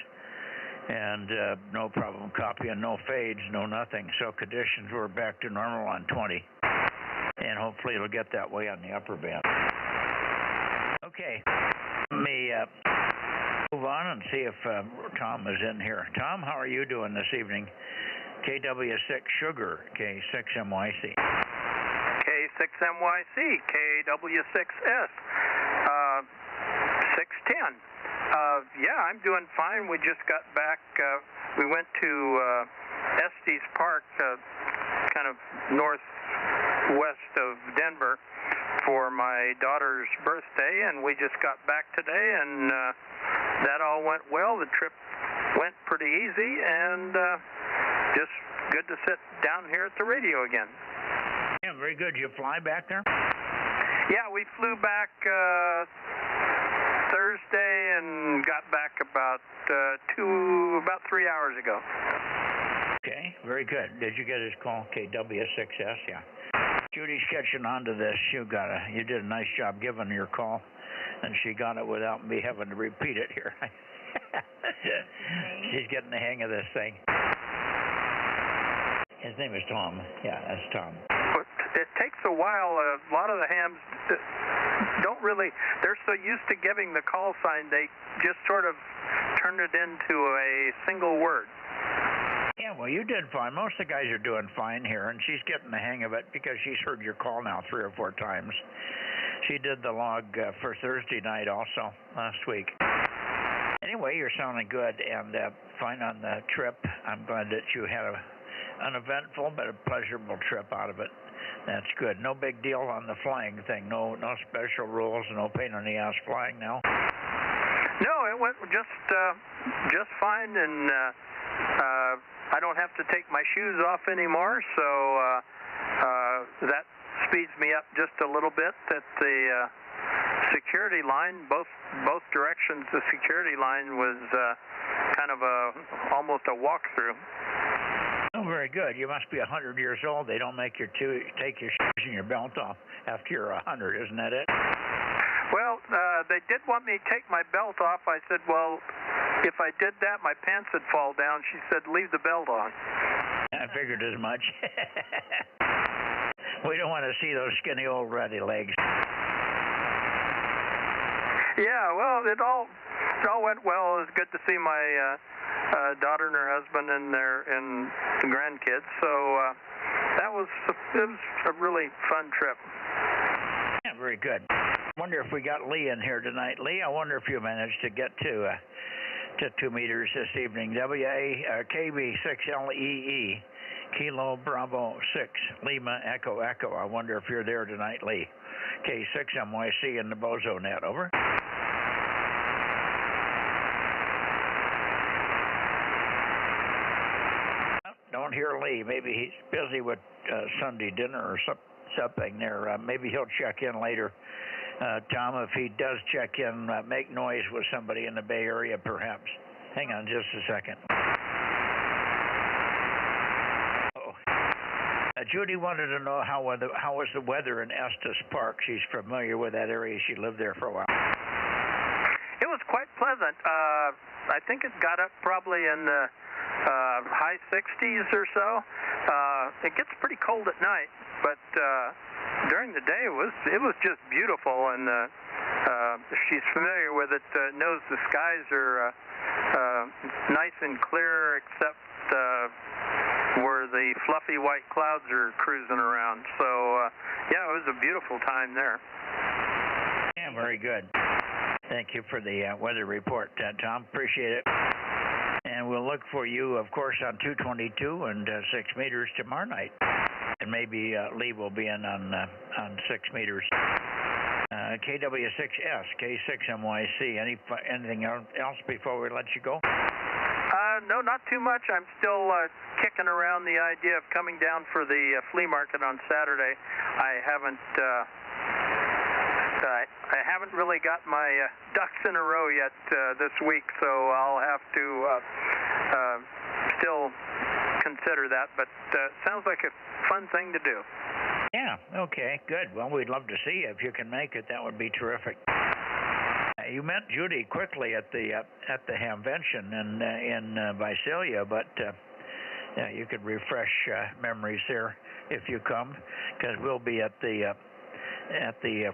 and no problem copying, no fades, no nothing. So conditions were back to normal on 20, and hopefully it'll get that way on the upper band. Okay, let me move on and see if Tom is in here. Tom, how are you doing this evening? KW6 Sugar, K6MYC. K6MYC, KW6S, 610. Yeah, I'm doing fine. We just got back. We went to Estes Park, kind of northwest of Denver, for my daughter's birthday, and we just got back today, and that all went well. The trip went pretty easy, and just good to sit down here at the radio again. Yeah, very good. You fly back there? Yeah, we flew back Thursday and got back about 3 hours ago. Okay, very good. Did you get his call? KW6S, yeah. Judy's catching on to this. You did a nice job giving your call, and she got it without me having to repeat it here. She's getting the hang of this thing. His name is Tom. Yeah, that's Tom. It takes a while. A lot of the hams don't really, they're so used to giving the call sign, they just sort of turn it into a single word. Yeah, well, you did fine. Most of the guys are doing fine here, and she's getting the hang of it because she's heard your call now 3 or 4 times. She did the log for Thursday night also last week. Anyway, you're sounding good and fine on the trip. I'm glad that you had an uneventful but a pleasurable trip out of it. That's good. No big deal on the flying thing. No special rules. No pain in the ass flying now. No, it went just fine, and I don't have to take my shoes off anymore, so that speeds me up just a little bit. At the security line, both directions, the security line was kind of almost a walkthrough. Oh, very good. You must be 100 years old. They don't make you take your shoes and your belt off after you're 100, isn't that it? Well, they did want me to take my belt off. I said, well, if I did that, my pants would fall down. She said, leave the belt on. I figured as much. We don't want to see those skinny old ratty legs. Yeah, well, it all went well. It was good to see my daughter and her husband and the grandkids. So it was a really fun trip. Yeah, very good. I wonder if we got Lee in here tonight. Lee, I wonder if you managed to get to 2 meters this evening. KB6LEE, Kilo Bravo 6, Lima Echo Echo. I wonder if you're there tonight, Lee. K6MYC in the Bozo Net, over. Don't hear Lee. Maybe he's busy with Sunday dinner or something there. Maybe he'll check in later. Tom, if he does check in, make noise with somebody in the Bay Area, perhaps. Hang on just a second. Judy wanted to know how was the weather in Estes Park. She's familiar with that area. She lived there for a while. It was quite pleasant. I think it got up probably in the high 60s or so. It gets pretty cold at night, but during the day it was just beautiful. And if she's familiar with it, knows the skies are nice and clear, except where the fluffy white clouds are cruising around. So, yeah, it was a beautiful time there. Yeah, very good. Thank you for the weather report, Tom. Appreciate it. And we'll look for you, of course, on 222 and 6 meters tomorrow night. And maybe Lee will be in on 6 meters. KW6S, K6MYC. Anything else before we let you go? No, not too much. I'm still kicking around the idea of coming down for the flea market on Saturday. I haven't really got my ducks in a row yet this week, so I'll have to still consider that. But sounds like a fun thing to do. Yeah. Okay. Good. Well, we'd love to see you if you can make it. That would be terrific. You met Judy quickly at the Hamvention in Visalia, but yeah, you could refresh memories there if you come, because we'll be at the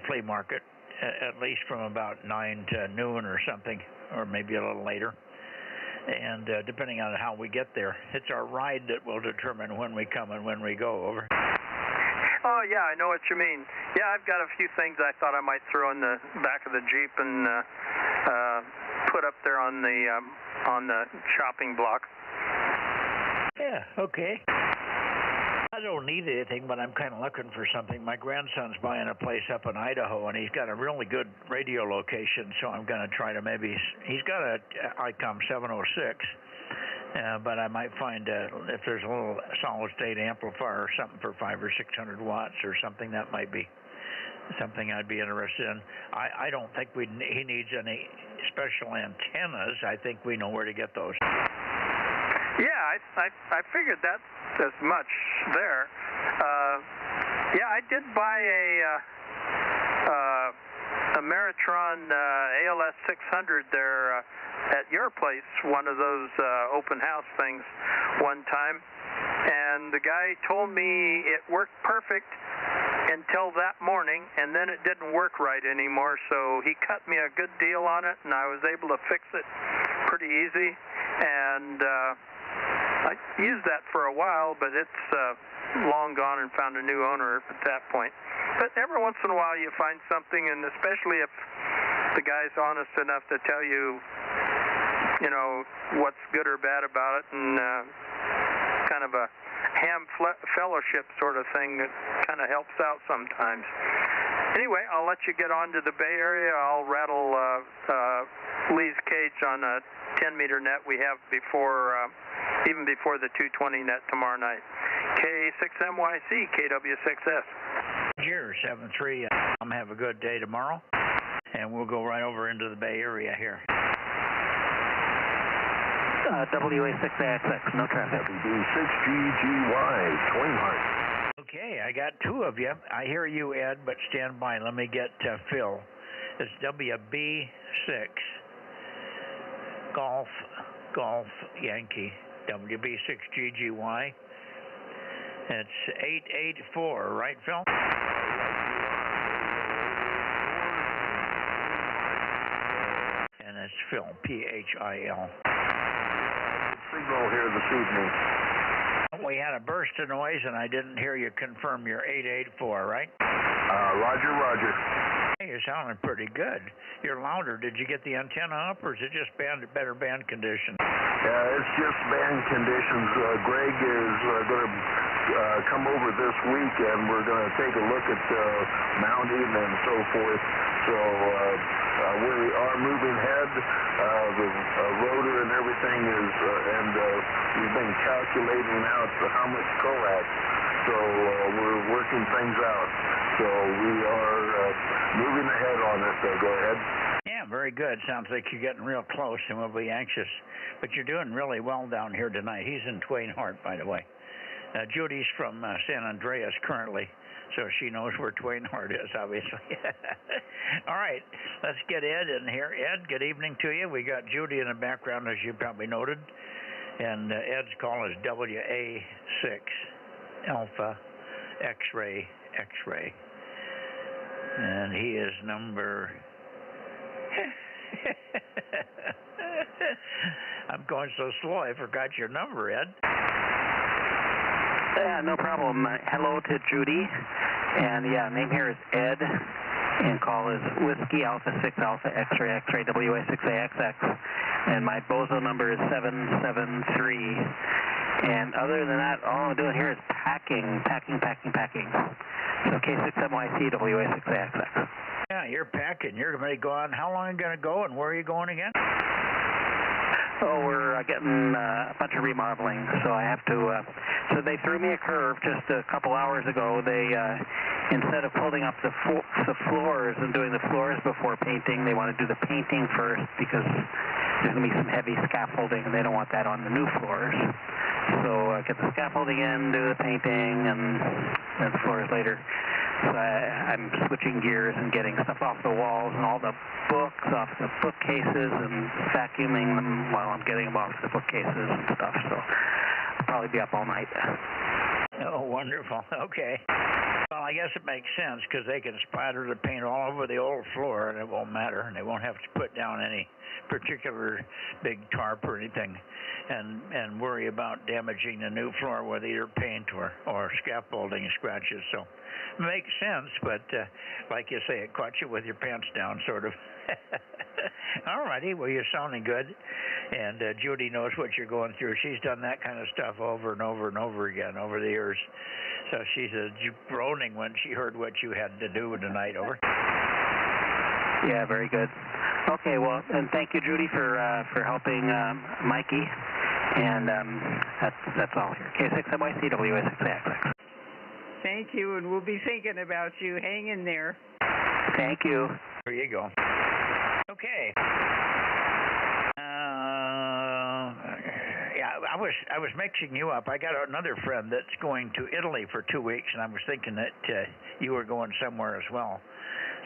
flea market at least from about 9 to noon or something, or maybe a little later. And depending on how we get there, it's our ride that will determine when we come and when we go. Over. Oh, yeah, I know what you mean. Yeah, I've got a few things I thought I might throw in the back of the Jeep and put up there on the shopping block. Yeah, okay. I don't need anything, but I'm kind of looking for something. My grandson's buying a place up in Idaho, and he's got a really good radio location, so I'm going to try to he's got a ICOM 706. But I might find if there's a little solid-state amplifier or something for 500 or 600 watts or something, that might be something I'd be interested in. I don't think he needs any special antennas. I think we know where to get those. Yeah, I figured that as much there. Yeah, I did buy a Meritron ALS 600 there at your place, one of those open house things one time, and the guy told me it worked perfect until that morning, and then it didn't work right anymore, so he cut me a good deal on it, and I was able to fix it pretty easy, and I used that for a while, but it's long gone and found a new owner at that point. But every once in a while you find something, and especially if the guy's honest enough to tell you, you know, what's good or bad about it, and kind of a ham fellowship sort of thing that kind of helps out sometimes. Anyway, I'll let you get on to the Bay Area. I'll rattle Lee's cage on a 10-meter net we have even before the 220 net tomorrow night. K6MYC, KW6S. Cheers, 73. Have a good day tomorrow, and we'll go right over into the Bay Area here. WA6AXX, no traffic. WB6GGY, Twinehart. Okay, I got two of you. I hear you, Ed, but stand by. Let me get Phil. It's WB6 Golf Yankee, WB6GGY. It's 884, right, Phil? And it's Phil, PHIL. Signal here this evening. We had a burst of noise, and I didn't hear you confirm your 884, right? Roger, roger. Hey, you're sounding pretty good. You're louder. Did you get the antenna up, or is it just better band conditions? It's just band conditions. Greg is going to come over this week, and we're going to take a look at mounting and so forth. So we are moving ahead. The rotor and everything is, and we've been calculating out how much coax. So we're working things out. So we are moving ahead on it. Go ahead. Yeah, very good. Sounds like you're getting real close, and we'll be anxious. But you're doing really well down here tonight. He's in Twinehart, by the way. Judy's from San Andreas currently, so she knows where Twinehart is, obviously. All right, let's get Ed in here. Ed, good evening to you. We got Judy in the background, as you probably noted, and Ed's call is WA6 Alpha X-ray, and he is number... I'm going so slow, I forgot your number, Ed. Yeah, no problem. Hello to Judy. And yeah, name here is Ed. And call is Whiskey Alpha 6 Alpha X-Ray X-Ray WA 6AXX. And my Bozo number is 773. And other than that, all I'm doing here is packing. So K6MYC WA 6AXX. Yeah, you're packing. You're going to go on. How long are you going to go, and where are you going again? Oh, we're getting a bunch of remodeling, so I have to, so they threw me a curve just a couple hours ago. They, instead of pulling up the floors and doing the floors before painting, they want to do the painting first because there's going to be some heavy scaffolding, and they don't want that on the new floors. So get the scaffolding in, do the painting, and the floors later. So I'm switching gears and getting stuff off the walls and all the books off the bookcases and vacuuming them while I'm getting them off the bookcases and stuff. So I'll probably be up all night. Oh, wonderful. Okay. Well, I guess it makes sense because they can splatter the paint all over the old floor and it won't matter, and they won't have to put down any particular big tarp or anything and worry about damaging the new floor with either paint or scaffolding scratches. So it makes sense, but like you say, it caught you with your pants down, sort of. All righty, well, you're sounding good, and Judy knows what you're going through. She's done that kind of stuff over and over and over again over the years. So she's groaning when she heard what you had to do tonight. Over. Yeah, very good. Okay, well, and thank you, Judy, for helping Mikey, and that's all here. K6MYC WA6AXX. Thank you, and we'll be thinking about you. Hang in there. Thank you. There you go. Okay. Yeah, I was mixing you up. I got another friend that's going to Italy for 2 weeks, and I was thinking that you were going somewhere as well.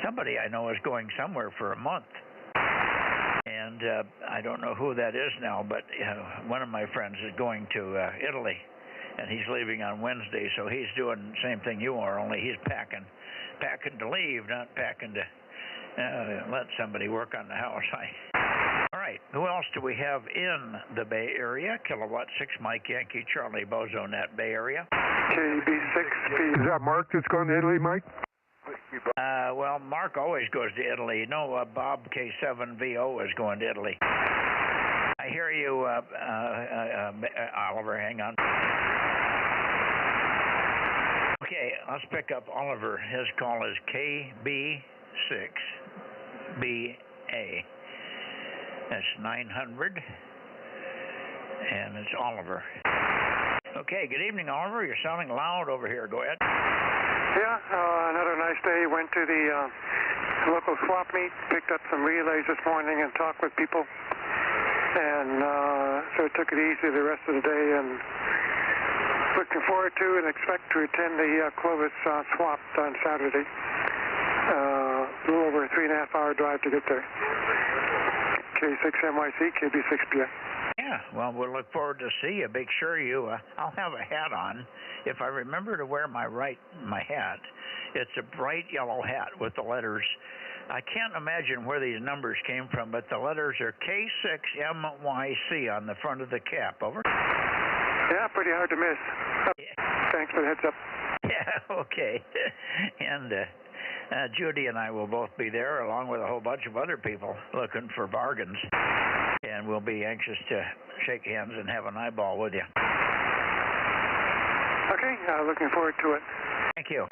Somebody I know is going somewhere for a month, and I don't know who that is now, but one of my friends is going to Italy, and he's leaving on Wednesday, so he's doing the same thing you are, only he's packing to leave, not packing to let somebody work on the house. All right, who else do we have in the Bay Area? Kilowatt 6 Mike Yankee Charlie Bozo Net Bay Area. KB6P. Is that Mark that's going to Italy, Mike? Well, Mark always goes to Italy. No, Bob K7VO is going to Italy. I hear you, Oliver. Hang on. Okay, let's pick up Oliver. His call is KB6BA. That's 900, and it's Oliver. Okay, good evening, Oliver. You're sounding loud over here. Go ahead. Yeah, another nice day. Went to the local swap meet, picked up some relays this morning and talked with people. And so I took it easy the rest of the day and looking forward to and expect to attend the Clovis swap on Saturday. A little over a 3.5-hour drive to get there. K6MYC, KB6PA. Yeah, well, we'll look forward to see you. Make sure you, I'll have a hat on. If I remember to wear my hat, it's a bright yellow hat with the letters. I can't imagine where these numbers came from, but the letters are K6MYC on the front of the cap. Over. Yeah, pretty hard to miss. Yeah. Thanks for the heads up. Yeah, okay. And Judy and I will both be there, along with a whole bunch of other people looking for bargains. And we'll be anxious to shake hands and have an eyeball with you. Okay, looking forward to it. Thank you.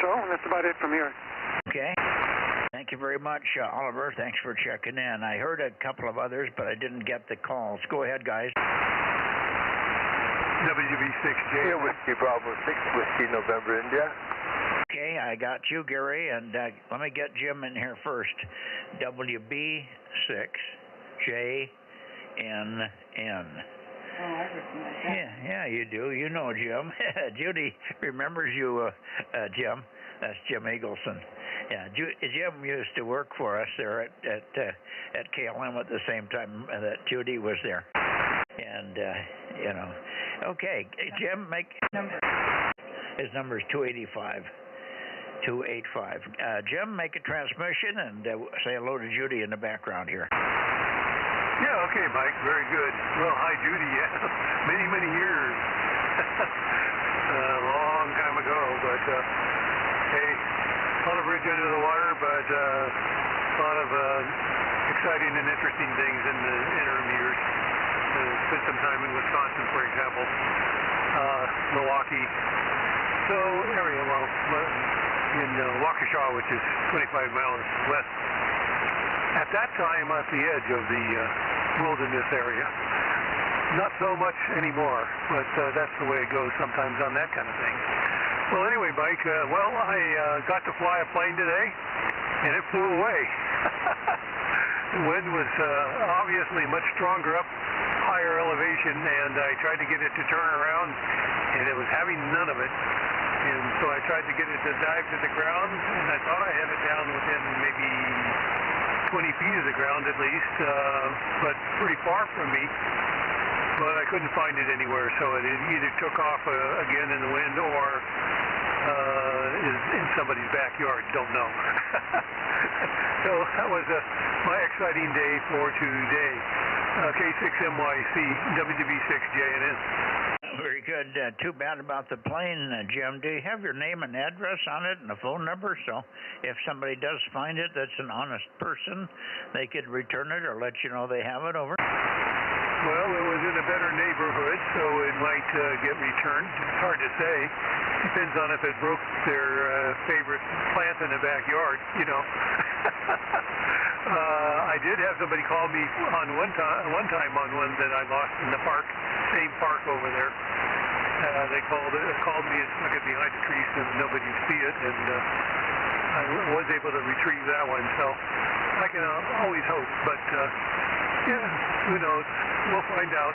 So that's about it from here. Okay. Thank you very much, Oliver. Thanks for checking in. I heard a couple of others, but I didn't get the calls. Go ahead, guys. WV6J, Whiskey Bravo 6, Whiskey November, India. Okay, I got you, Gary, and let me get Jim in here first. WB6JNN. Yeah, you do. You know Jim. Judy remembers you, Jim. That's Jim Eagleson. Yeah, Jim used to work for us there at KLM at the same time that Judy was there. And, okay, Jim, make number. His number is 285. 285. Jim, make a transmission and say hello to Judy in the background here. Yeah, okay, Mike, very good. Well, hi, Judy. Yeah, many years. a long time ago, but hey, a lot of bridge under the water, but a lot of exciting and interesting things in the interim years. Spent some time in Wisconsin, for example, Milwaukee, so area, well, in Waukesha, which is 25 miles west. At that time, at the edge of the wilderness area. Not so much anymore, but that's the way it goes sometimes on that kind of thing. Well, anyway, Mike, I got to fly a plane today, and it flew away. The wind was obviously much stronger up higher elevation, and I tried to get it to turn around, and it was having none of it. And so I tried to get it to dive to the ground, and I thought I had it down within maybe 20 feet of the ground at least, but pretty far from me. But I couldn't find it anywhere, so it either took off again in the wind or is in somebody's backyard. Don't know. So that was my exciting day for today. K6MYC, WDB6JNN. Very good. Too bad about the plane, Jim. Do you have your name and address on it and a phone number? So if somebody does find it that's an honest person, they could return it or let you know they have it over. Well, it was in a better neighborhood, so it might get returned. It's hard to say. Depends on if it broke their favorite plant in the backyard, you know. I did have somebody call me on one time on one that I lost in the park, same park over there. They called me and stuck it behind the trees so nobody could see it, and I was able to retrieve that one. So I can always hope, but yeah, who knows? We'll find out.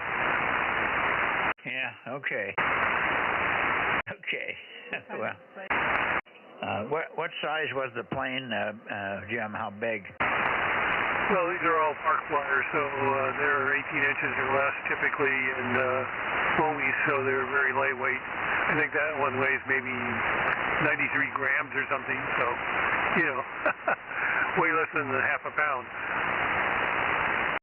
Yeah. Okay. Okay. Well, what size was the plane, Jim? How big? Well, these are all park flyers, so they're 18 inches or less typically, and foamies, so they're very lightweight. I think that one weighs maybe 93 grams or something, so, you know, way less than half a pound.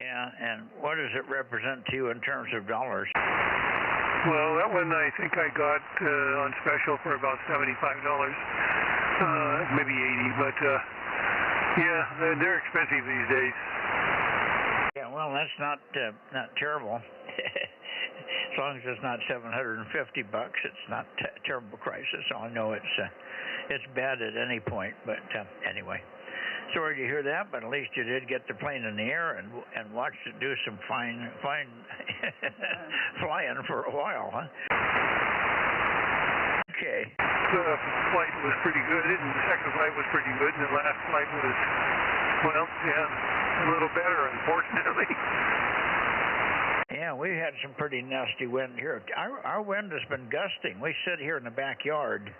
Yeah, and what does it represent to you in terms of dollars? Well, that one I think I got on special for about $75, maybe 80, but yeah, they're expensive these days. Yeah, well, that's not terrible. As long as it's not $750, it's not a terrible crisis. I know it's bad at any point, but anyway. Sorry to hear that, but at least you did get the plane in the air and watched it do some fine flying for a while, huh? Okay. The flight was pretty good, and the second flight was pretty good, and the last flight was, well, yeah, a little better, unfortunately. Yeah, we had some pretty nasty wind here. Our wind has been gusting. We sit here in the backyard.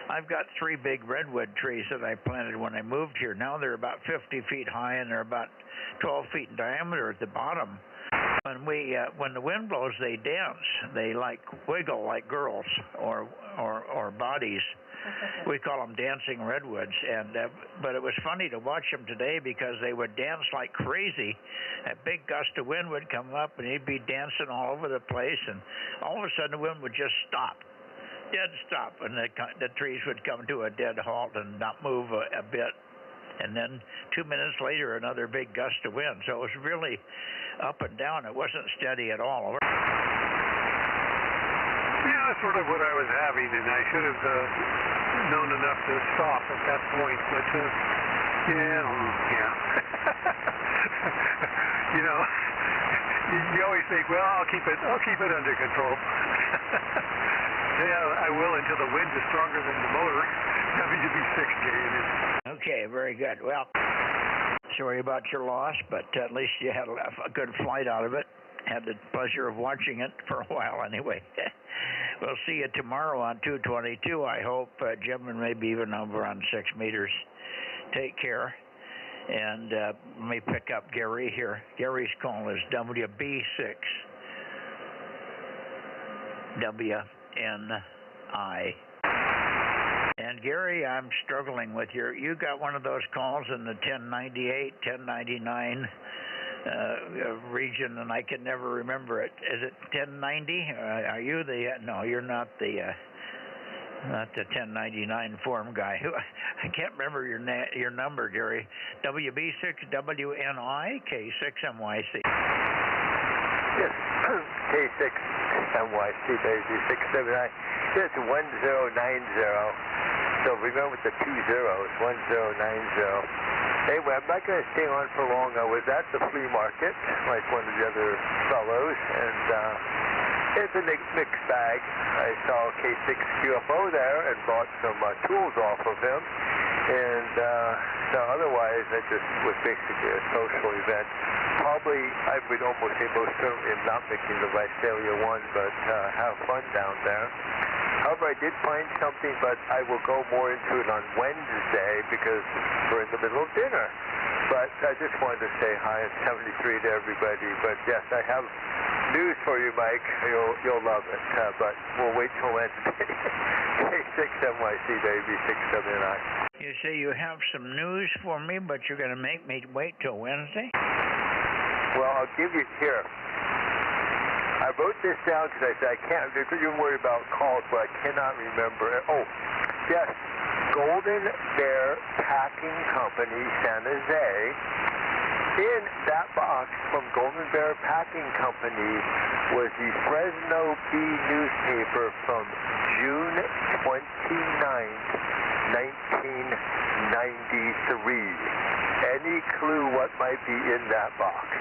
I've got 3 big redwood trees that I planted when I moved here. Now they're about 50 feet high, and they're about 12 feet in diameter at the bottom. When the wind blows, they dance. They wiggle like girls or bodies. We call them dancing redwoods. But it was funny to watch them today because they would dance like crazy. A big gust of wind would come up, and he'd be dancing all over the place, and all of a sudden the wind would just stop. Dead stop, and the trees would come to a dead halt and not move a bit. And then 2 minutes later, another big gust of wind. So it was really up and down. It wasn't steady at all. Yeah, that's sort of what I was having, and I should have known enough to stop at that point. But yeah. You know, you always think, well, I'll keep it under control. Yeah, I will until the wind is stronger than the motor. WB6JNN. Okay, very good. Well, sorry about your loss, but at least you had a good flight out of it. Had the pleasure of watching it for a while anyway. We'll see you tomorrow on 222, I hope. Jim, and maybe even over on 6 meters. Take care. And let me pick up Gary here. Gary's call is WB6. WNI. And Gary, I'm struggling with you got one of those calls in the 1098, 1099 region, and I can never remember it. Is it 1090? Are you the? No, you're not the 1099 form guy. I can't remember your number, Gary. WB6WNI K6MYC. Yes, K6MYC, baby, 679. It's 1090. So remember the 20, 1090. Anyway, I'm not going to stay on for long. I was at the flea market, like one of the other fellows, and it's a mixed bag. I saw K6 QFO there and bought some tools off of him, and so otherwise it just was basically a social event. Probably, I would almost say most certainly am not making the Visalia one, but have fun down there. However, I did find something, but I will go more into it on Wednesday because we're in the middle of dinner. But I just wanted to say hi at 73 to everybody. But yes, I have news for you, Mike. You'll love it. But we'll wait till Wednesday. K6MYC, baby, 679. You say you have some news for me, but you're going to make me wait till Wednesday? Well, I'll give you here. I wrote this down because I said I can't, because you're worried about calls, but I cannot remember. Oh, yes, Golden Bear Packing Company, San Jose. In that box from Golden Bear Packing Company was the Fresno Bee newspaper from June 29th, 1993. Any clue what might be in that box?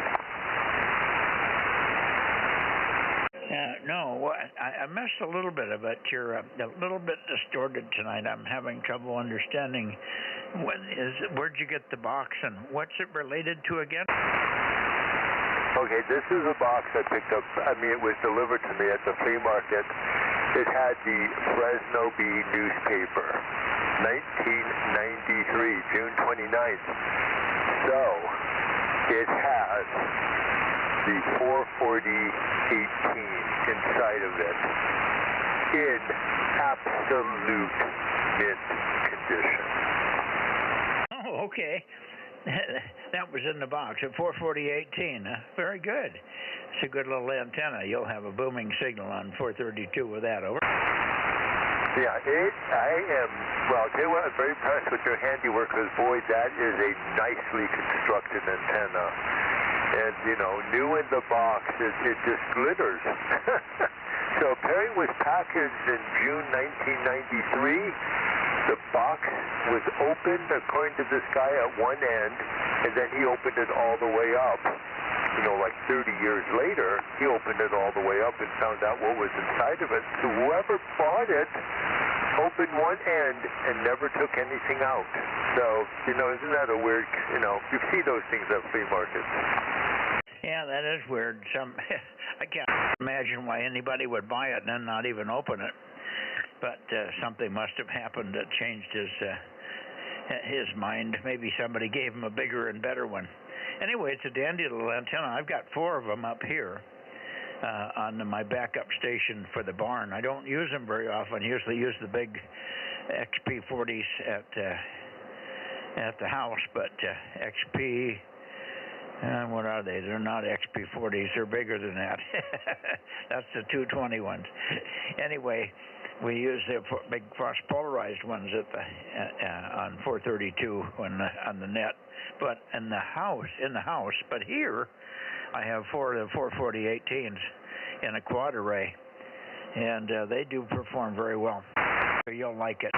No, I missed a little bit of it. You're a little bit distorted tonight. I'm having trouble understanding. Where'd you get the box, and what's it related to again? Okay, this is a box I picked up. I mean, it was delivered to me at the flea market. It had the Fresno Bee newspaper, 1993, June 29th. So, it has the 440-18 inside of it in absolute mint condition. Oh, okay. That was in the box at 440-18. Very good. It's a good little antenna. You'll have a booming signal on 432 with that. Over. Yeah, I am, well, I'll tell you what, I'm very impressed with your handiwork, because, boy, that is a nicely constructed antenna. And, you know, new in the box, it just glitters. So apparently it was packaged in June 1993. The box was opened, according to this guy, at one end, and then he opened it all the way up. You know, like 30 years later, he opened it all the way up and found out what was inside of it. So whoever bought it opened one end and never took anything out. So, you know, isn't that a weird, you know, you see those things at flea markets. Yeah, that is weird. I can't imagine why anybody would buy it and then not even open it. But something must have happened that changed his mind. Maybe somebody gave him a bigger and better one. Anyway, it's a dandy little antenna. I've got 4 of them up here on my backup station for the barn. I don't use them very often. I usually use the big XP40s at the house, but XP... what are they? They're not XP40s. They're bigger than that. That's the 220 ones. Anyway, we use the big cross-polarized ones at the on 432 on the net. But in the house. But here, I have 4 of the 440-18s in a quad array, and they do perform very well. You'll like it.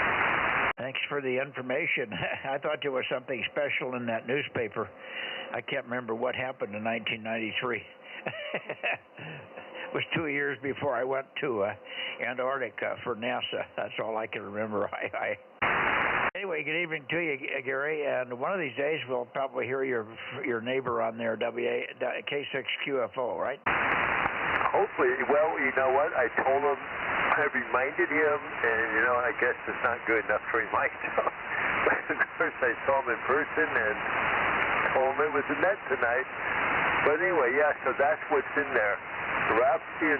Thanks for the information. I thought there was something special in that newspaper. I can't remember what happened in 1993. It was 2 years before I went to Antarctica for NASA. That's all I can remember. Anyway, good evening to you, Gary. And one of these days, we'll probably hear your neighbor on there, K6QFO, right? Hopefully. Well, you know what? I told him, I reminded him, and, you know, I guess it's not good enough to remind him. But, of course, I saw him in person and told him it was a net tonight. But anyway, yeah, so that's what's in there. Wrapped in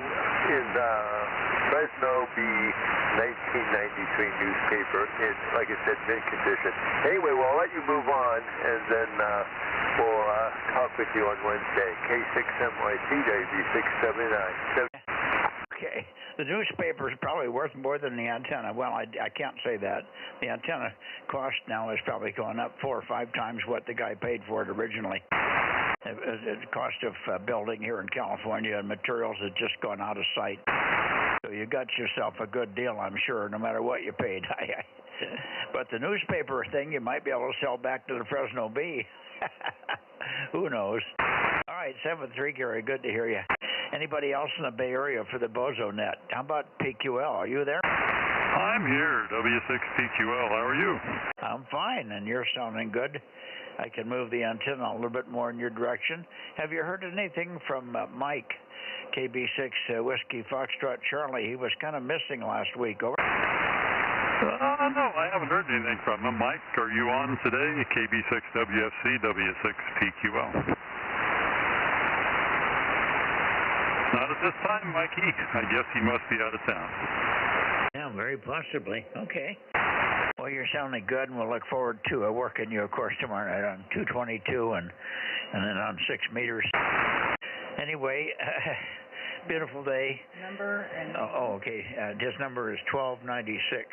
Fresno Bee 1993 newspaper in, like I said, mint condition. Anyway, well, I'll let you move on, and then we'll talk with you on Wednesday. K6MYC, WV679. Okay. The newspaper is probably worth more than the antenna. Well, I can't say that. The antenna cost now is probably going up 4 or 5 times what the guy paid for it originally. The cost of building here in California and materials has just gone out of sight. So you got yourself a good deal, I'm sure, no matter what you paid. But the newspaper thing, you might be able to sell back to the Fresno Bee. Who knows? All right, 7-3, Gary, good to hear you. Anybody else in the Bay Area for the Bozo Net? How about PQL? Are you there? I'm here, W6PQL. How are you? I'm fine, and you're sounding good. I can move the antenna a little bit more in your direction. Have you heard anything from Mike, KB6 Whiskey Foxtrot Charlie? He was kind of missing last week. Over. No, I haven't heard anything from him. Mike, are you on today? KB6WFC, W6PQL. Not at this time, Mikey. I guess he must be out of town. Yeah, very possibly. Okay. Well, you're sounding good, and we'll look forward to working you, of course, tomorrow night on 222 and then on 6 meters. Anyway, beautiful day. Number and... Oh, okay. His number is 1296.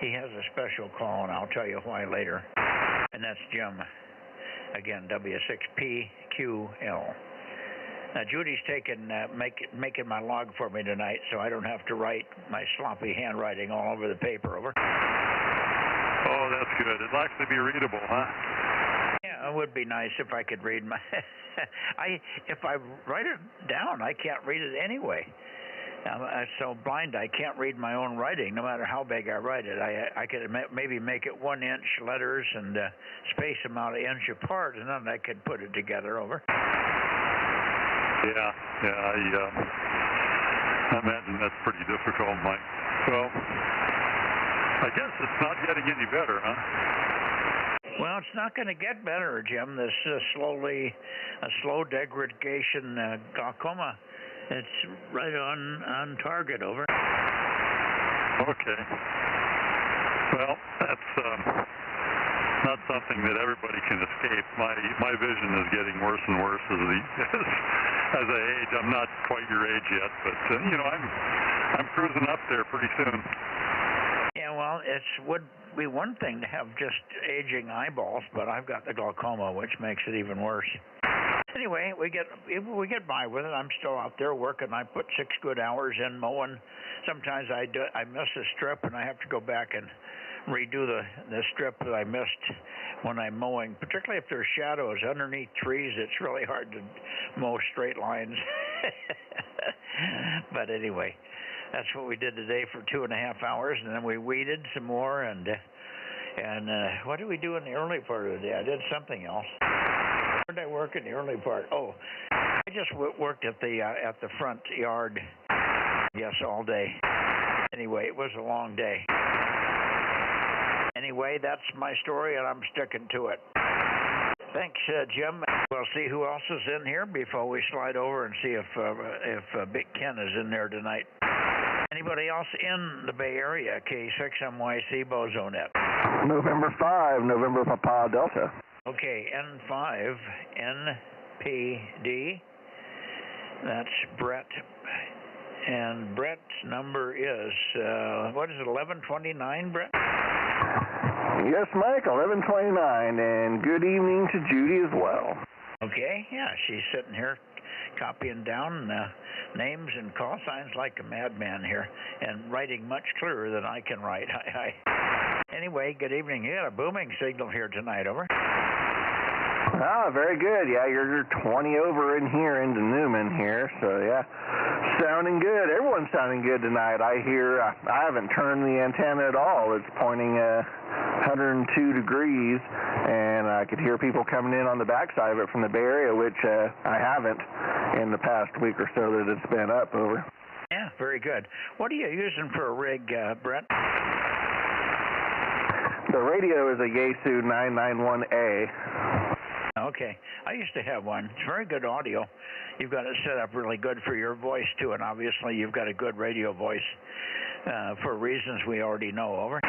He has a special call, and I'll tell you why later. And that's Jim. Again, W6PQL. Now, Judy's making my log for me tonight, so I don't have to write my sloppy handwriting all over the paper. Over. Oh, that's good. It'll actually be readable, huh? Yeah, it would be nice if I could read my... If I write it down, I can't read it anyway. I'm so blind I can't read my own writing, no matter how big I write it. I could maybe make it 1-inch letters and space them out 1 inch apart, and then I could put it together. Over. Yeah, I imagine that's pretty difficult, Mike. Well, I guess it's not getting any better, huh? Well, it's not going to get better, Jim. This slow degradation glaucoma. It's right on target. Over. Okay. Well, that's not something that everybody can escape. My vision is getting worse and worse as I age. I'm not quite your age yet, but I'm cruising up there pretty soon. Yeah, well, it would be one thing to have just aging eyeballs, but I've got the glaucoma, which makes it even worse. Anyway, we get by with it. I'm still out there working. I put 6 good hours in mowing. Sometimes I miss a strip, and I have to go back and redo the strip that I missed when I'm mowing, particularly if there's shadows underneath trees. It's really hard to mow straight lines. But anyway, that's what we did today for 2.5 hours, and then we weeded some more. And what did we do in the early part of the day? I did something else. Where did I work in the early part? Oh, I just worked at the front yard. Yes, all day. Anyway, it was a long day. Anyway, that's my story, and I'm sticking to it. Thanks, Jim. We'll see who else is in here before we slide over and see if Big Ken is in there tonight. Anybody else in the Bay Area? K6MYC Bozo Net. November 5, November Papa Delta. Okay, N5 NPD. That's Brett. And Brett's number is, what is it, 1129, Brett? Yes, Mike, 1129, and good evening to Judy as well. Okay, yeah, she's sitting here copying down names and call signs like a madman here, and writing much clearer than I can write. Anyway, good evening. You got a booming signal here tonight, over. Ah, very good. Yeah, you're 20 over in here into Newman here, so yeah, sounding good. Everyone's sounding good tonight. I hear, I haven't turned the antenna at all. It's pointing 102 degrees, and I could hear people coming in on the backside of it from the Bay Area, which I haven't in the past week or so that it's been up. Over. Yeah, very good. What are you using for a rig, Brett? The radio is a Yaesu 991A. Okay. I used to have one. It's very good audio. You've got it set up really good for your voice, too, and obviously you've got a good radio voice for reasons we already know. Over.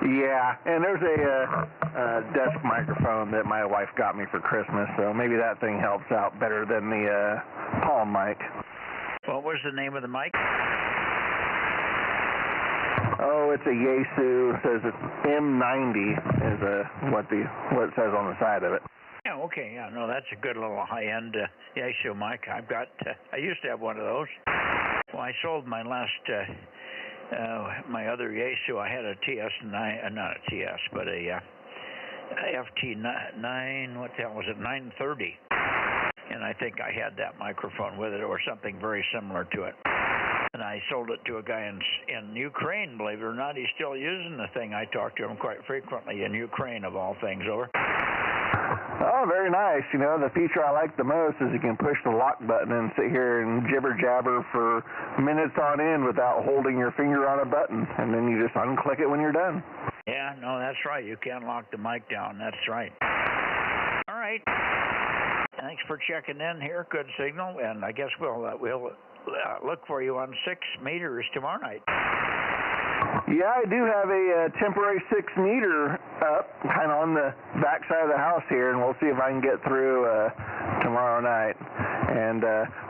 Yeah, and there's a desk microphone that my wife got me for Christmas, so maybe that thing helps out better than the palm mic. What was the name of the mic? Oh, it's a Yaesu. It says it's M90 is what it says on the side of it. Yeah, okay. Yeah, no, that's a good little high-end Yaesu mic. I used to have one of those. Well, I sold my last, my other Yaesu. I had a TS9, not a TS, but a FT9, what the hell was it, 930. And I think I had that microphone with it or something very similar to it. And I sold it to a guy in Ukraine, believe it or not. He's still using the thing. I talk to him quite frequently in Ukraine, of all things, over. Oh, very nice. You know, the feature I like the most is you can push the lock button and sit here and jibber-jabber for minutes on end without holding your finger on a button. And then you just unclick it when you're done. Yeah, no, that's right. You can lock the mic down. That's right. All right. Thanks for checking in here. Good signal. And I guess we'll look for you on 6 meters tomorrow night. Yeah, I do have a temporary 6 meter up, kind of on the back side of the house here, and we'll see if I can get through tomorrow night. And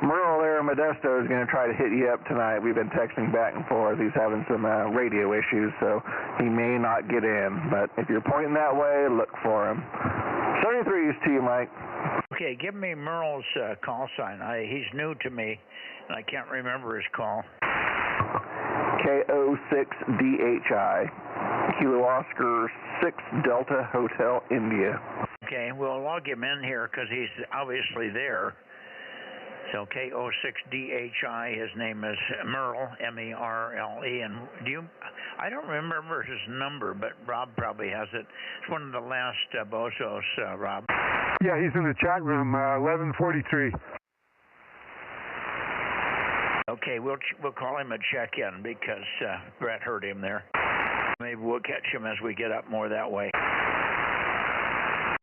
Merle there in Modesto is going to try to hit you up tonight. We've been texting back and forth. He's having some radio issues, so he may not get in. But if you're pointing that way, look for him. 73's to you, Mike. Okay, give me Merle's call sign. He's new to me, and I can't remember his call. KO6DHI, Kilo Oscar 6 Delta Hotel India. Okay, we'll log him in here because he's obviously there. So KO6DHI, his name is Merle, M-E-R-L-E. And I don't remember his number, but Rob probably has it. It's one of the last Bozos, Rob. Yeah, he's in the chat room, 1143. Okay, we'll call him a check-in because Brett heard him there. Maybe we'll catch him as we get up more that way.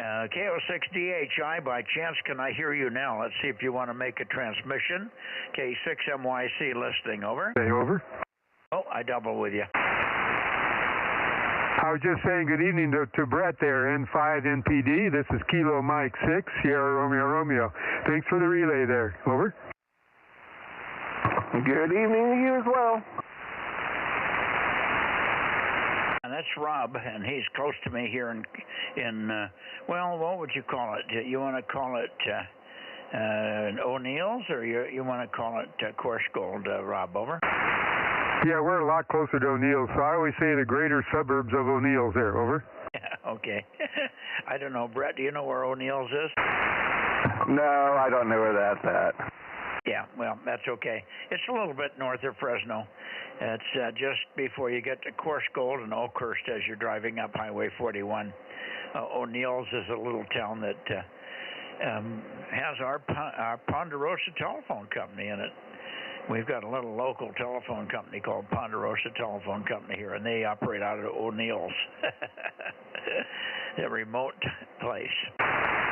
KO6DHI, by chance, can I hear you now? Let's see if you want to make a transmission. K6MYC listing, over. Hey, over. Oh, I double with you. I was just saying good evening to Brett there, N5 NPD. This is Kilo Mike 6, Sierra Romeo Romeo. Thanks for the relay there. Over. Good evening to you as well. And that's Rob, and he's close to me here in well, what would you call it? You want to call it O'Neill's, or you want to call it Coarse Gold, Rob, over? Yeah, we're a lot closer to O'Neill's, so I always say the greater suburbs of O'Neill's there, over. Yeah, okay. I don't know, Brett, do you know where O'Neill's is? No, I don't know where that's at. Yeah, well, that's okay. It's a little bit north of Fresno. It's just before you get to Coarse Gold and Oakhurst as you're driving up Highway 41. O'Neill's is a little town that has our Ponderosa Telephone Company in it. We've got a little local telephone company called Ponderosa Telephone Company here, and they operate out of O'Neill's, the remote place.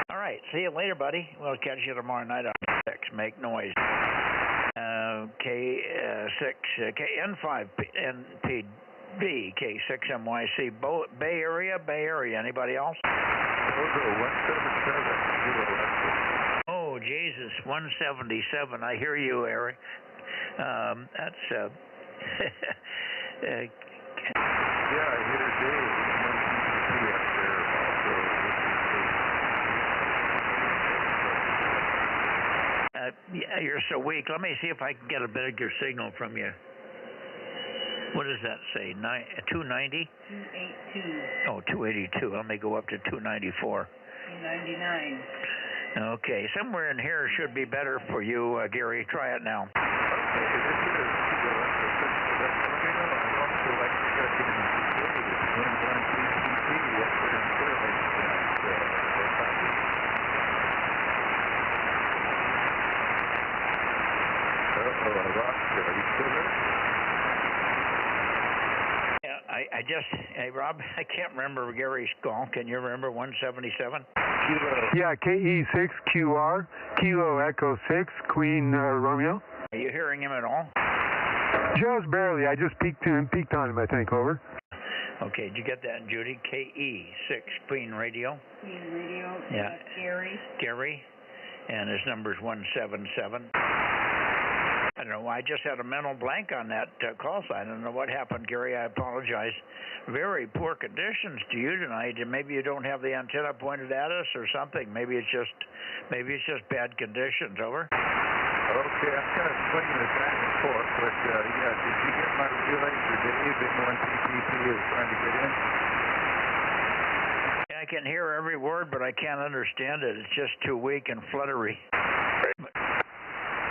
All right, see you later, buddy. We'll catch you tomorrow night on 6. Make noise. N5 NPB, K6MYC, Bay Area. Anybody else? Oh, Jesus, 177. I hear you, Eric. That's yeah, I hear Dave. Yeah, you're so weak. Let me see if I can get a bigger signal from you. What does that say? 290? 282. Oh, 282. Let me go up to 294. 299. Okay, somewhere in here should be better for you, Gary. Try it now. Hey, Rob, I can't remember Gary's call. Can you remember 177? Yeah, KE6QR, Kilo Echo 6, Queen Romeo. Are you hearing him at all? Just barely. I just peeked on him, I think. Over. Okay, did you get that, Judy? KE6 Queen Radio. Queen Radio. Yeah. Gary. Gary, and his number's 177. I don't know why I just had a mental blank on that call sign. I don't know what happened, Gary. I apologize. Very poor conditions to you tonight, and maybe you don't have the antenna pointed at us or something. Maybe it's just bad conditions. Over. Okay, I'm kind of swinging it back and forth, but yeah, did you get my relay for Dave in 1PPP is trying to get in? I can hear every word, but I can't understand it. It's just too weak and fluttery.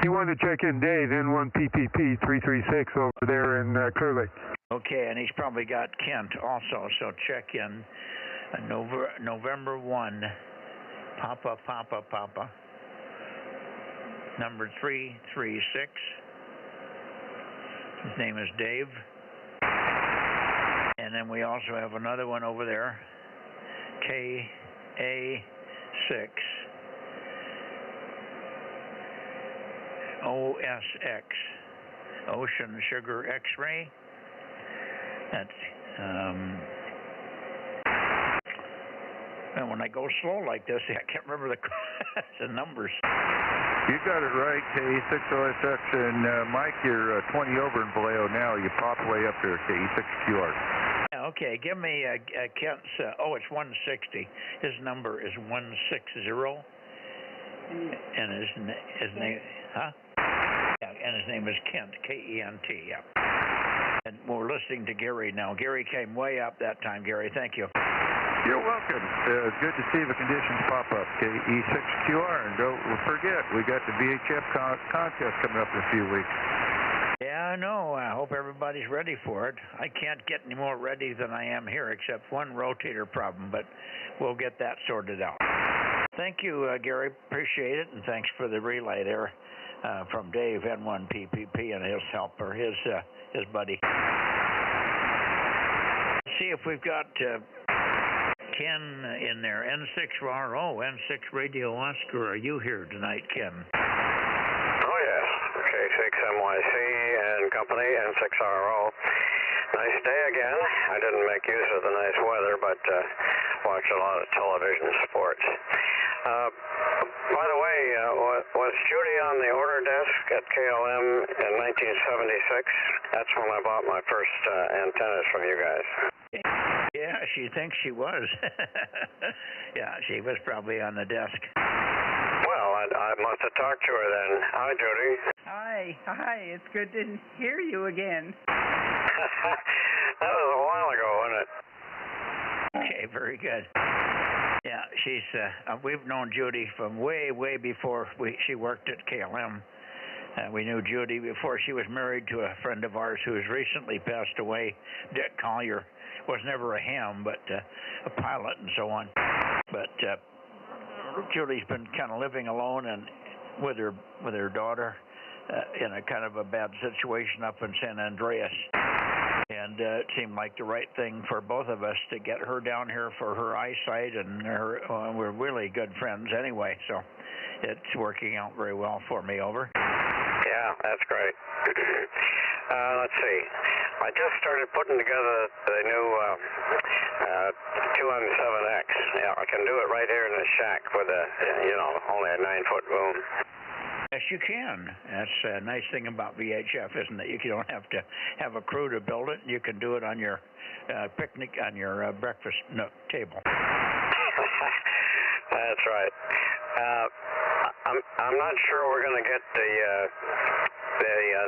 You want to check in Dave, N1PPP 336 over there in Clear Lake. Okay, and he's probably got Kent also, so check in November 1, Papa, number 336. His name is Dave. And then we also have another one over there, KA6. OSX, Ocean Sugar X-Ray. That's, and when I go slow like this, I can't remember the numbers. You got it right, KE6OSX, and Mike, you're 20 over in Vallejo now. You pop way up there, KE6QR. Okay, give me Kent's, it's 160. His number is 160. And his name, huh? Yeah, and his name is Kent, K-E-N-T, yeah. And we're listening to Gary now. Gary came way up that time, Gary. Thank you. You're welcome. Good to see the conditions pop up, KE6QR. And don't forget, we got the VHF contest coming up in a few weeks. Yeah, I know. I hope everybody's ready for it. I can't get any more ready than I am here, except one rotator problem, but we'll get that sorted out. Thank you, Gary. Appreciate it, and thanks for the relay there from Dave, N1PPP, and his helper, his buddy. Let's see if we've got Ken in there. N6RO, N6 Radio Oscar. Are you here tonight, Ken? Oh, yes. K6MYC and Company, N6RO. Nice day again. I didn't make use of the nice weather, but watched a lot of television sports. By the way, was Judy on the order desk at KLM in 1976? That's when I bought my first antennas from you guys. Yeah, she thinks she was. Yeah, she was probably on the desk. Well, I must have talked to her then. Hi, Judy. Hi. It's good to hear you again. That was a while ago, wasn't it? Okay, very good. Yeah, she's. We've known Judy from way before she worked at KLM. We knew Judy before she was married to a friend of ours who has recently passed away, Dick Collier. Was never a ham, but a pilot and so on. But Julie's been kind of living alone and with her daughter in a kind of a bad situation up in San Andreas. And it seemed like the right thing for both of us to get her down here for her eyesight, and we're really good friends anyway, so it's working out very well for me. Over. Yeah, that's great. Let's see. I just started putting together the new 2M7X. Yeah, I can do it right here in the shack with only a 9-foot boom. Yes, you can. That's a nice thing about VHF, isn't it? You don't have to have a crew to build it. You can do it on your picnic, on your breakfast nook table. That's right. I'm not sure we're going to get the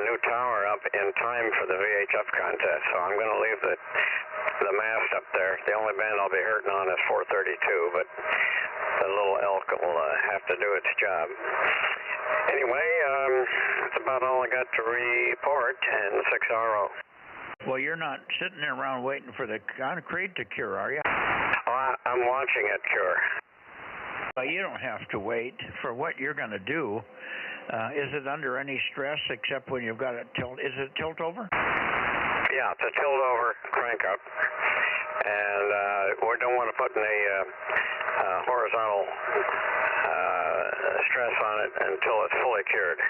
new tower up in time for the VHF contest, so I'm going to leave the mast up there. The only band I'll be hurting on is 432, but the little elk will have to do its job. Anyway, that's about all I got to report in 6RO. Well, you're not sitting there around waiting for the concrete to cure, are you? I'm watching it cure. Well, you don't have to wait for what you're going to do. Is it under any stress except when you've got it tilt? Is it tilt over? Yeah, it's a tilt over crank up. And we don't want to put any horizontal stress on it until it's fully cured.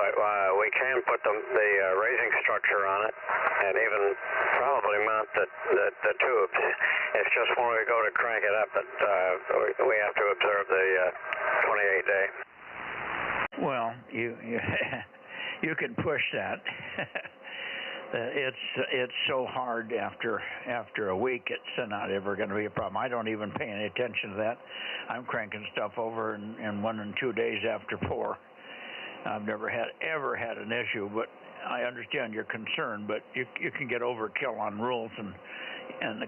but we can put the raising structure on it, and even probably mount the tubes. It's just when we go to crank it up that we have to observe the 28-day. Well, you can push that. It's so hard after a week. It's not ever going to be a problem. I don't even pay any attention to that. I'm cranking stuff over in 1 and 2 days after pour. I've never ever had an issue, but I understand your concern. But you can get overkill on rules and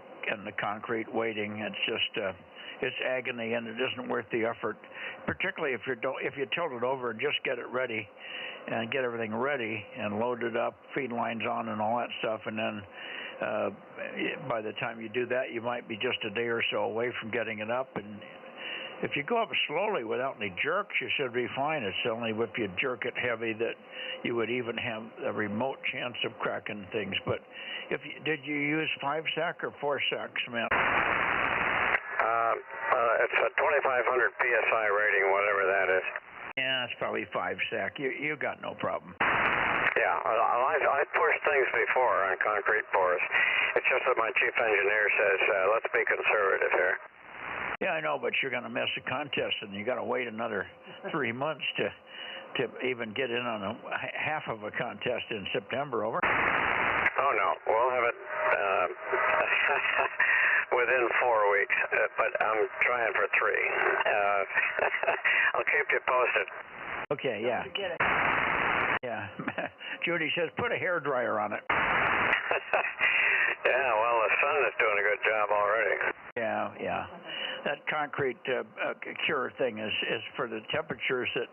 the concrete weighting. It's just it's agony, and it isn't worth the effort. Particularly if you tilt it over and just get it ready, and get everything ready and load it up, feed lines on, and all that stuff, and then by the time you do that, you might be just a day or so away from getting it up. And if you go up slowly without any jerks, you should be fine. It's only if you jerk it heavy that you would even have a remote chance of cracking things. But did you use 5-sack or 4-sack cement? It's a 2,500 psi rating, whatever that is. Yeah, it's probably 5-sack. You got no problem. Yeah, I've pushed things before on concrete pours. It's just that my chief engineer says, let's be conservative here. Yeah, I know, but you're going to miss a contest, and you got to wait another 3 months to even get in on half of a contest in September. Over. Oh no, we'll have it within 4 weeks, but I'm trying for 3. I'll keep you posted. Okay, yeah. Yeah. Judy says put a hairdryer on it. Yeah, well, the sun is doing a good job already. Yeah. That concrete cure thing is for the temperatures that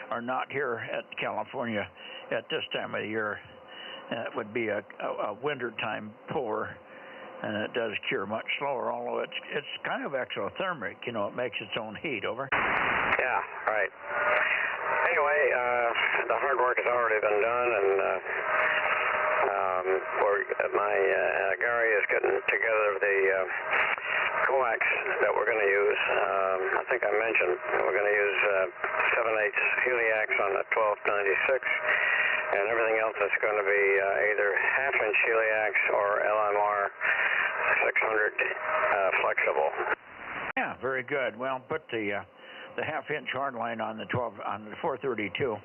are not here at California at this time of the year. It would be a wintertime pour, and it does cure much slower, although it's kind of exothermic. You know, it makes its own heat. Over. Yeah, right. Anyway, the hard work has already been done, and Gary is getting together the coax that we're going to use. I think I mentioned we're going to use 7/8 heliax on the 1296, and everything else is going to be either half-inch heliax or LMR 600 flexible. Yeah, very good. Well, put the half-inch hardline on the 432,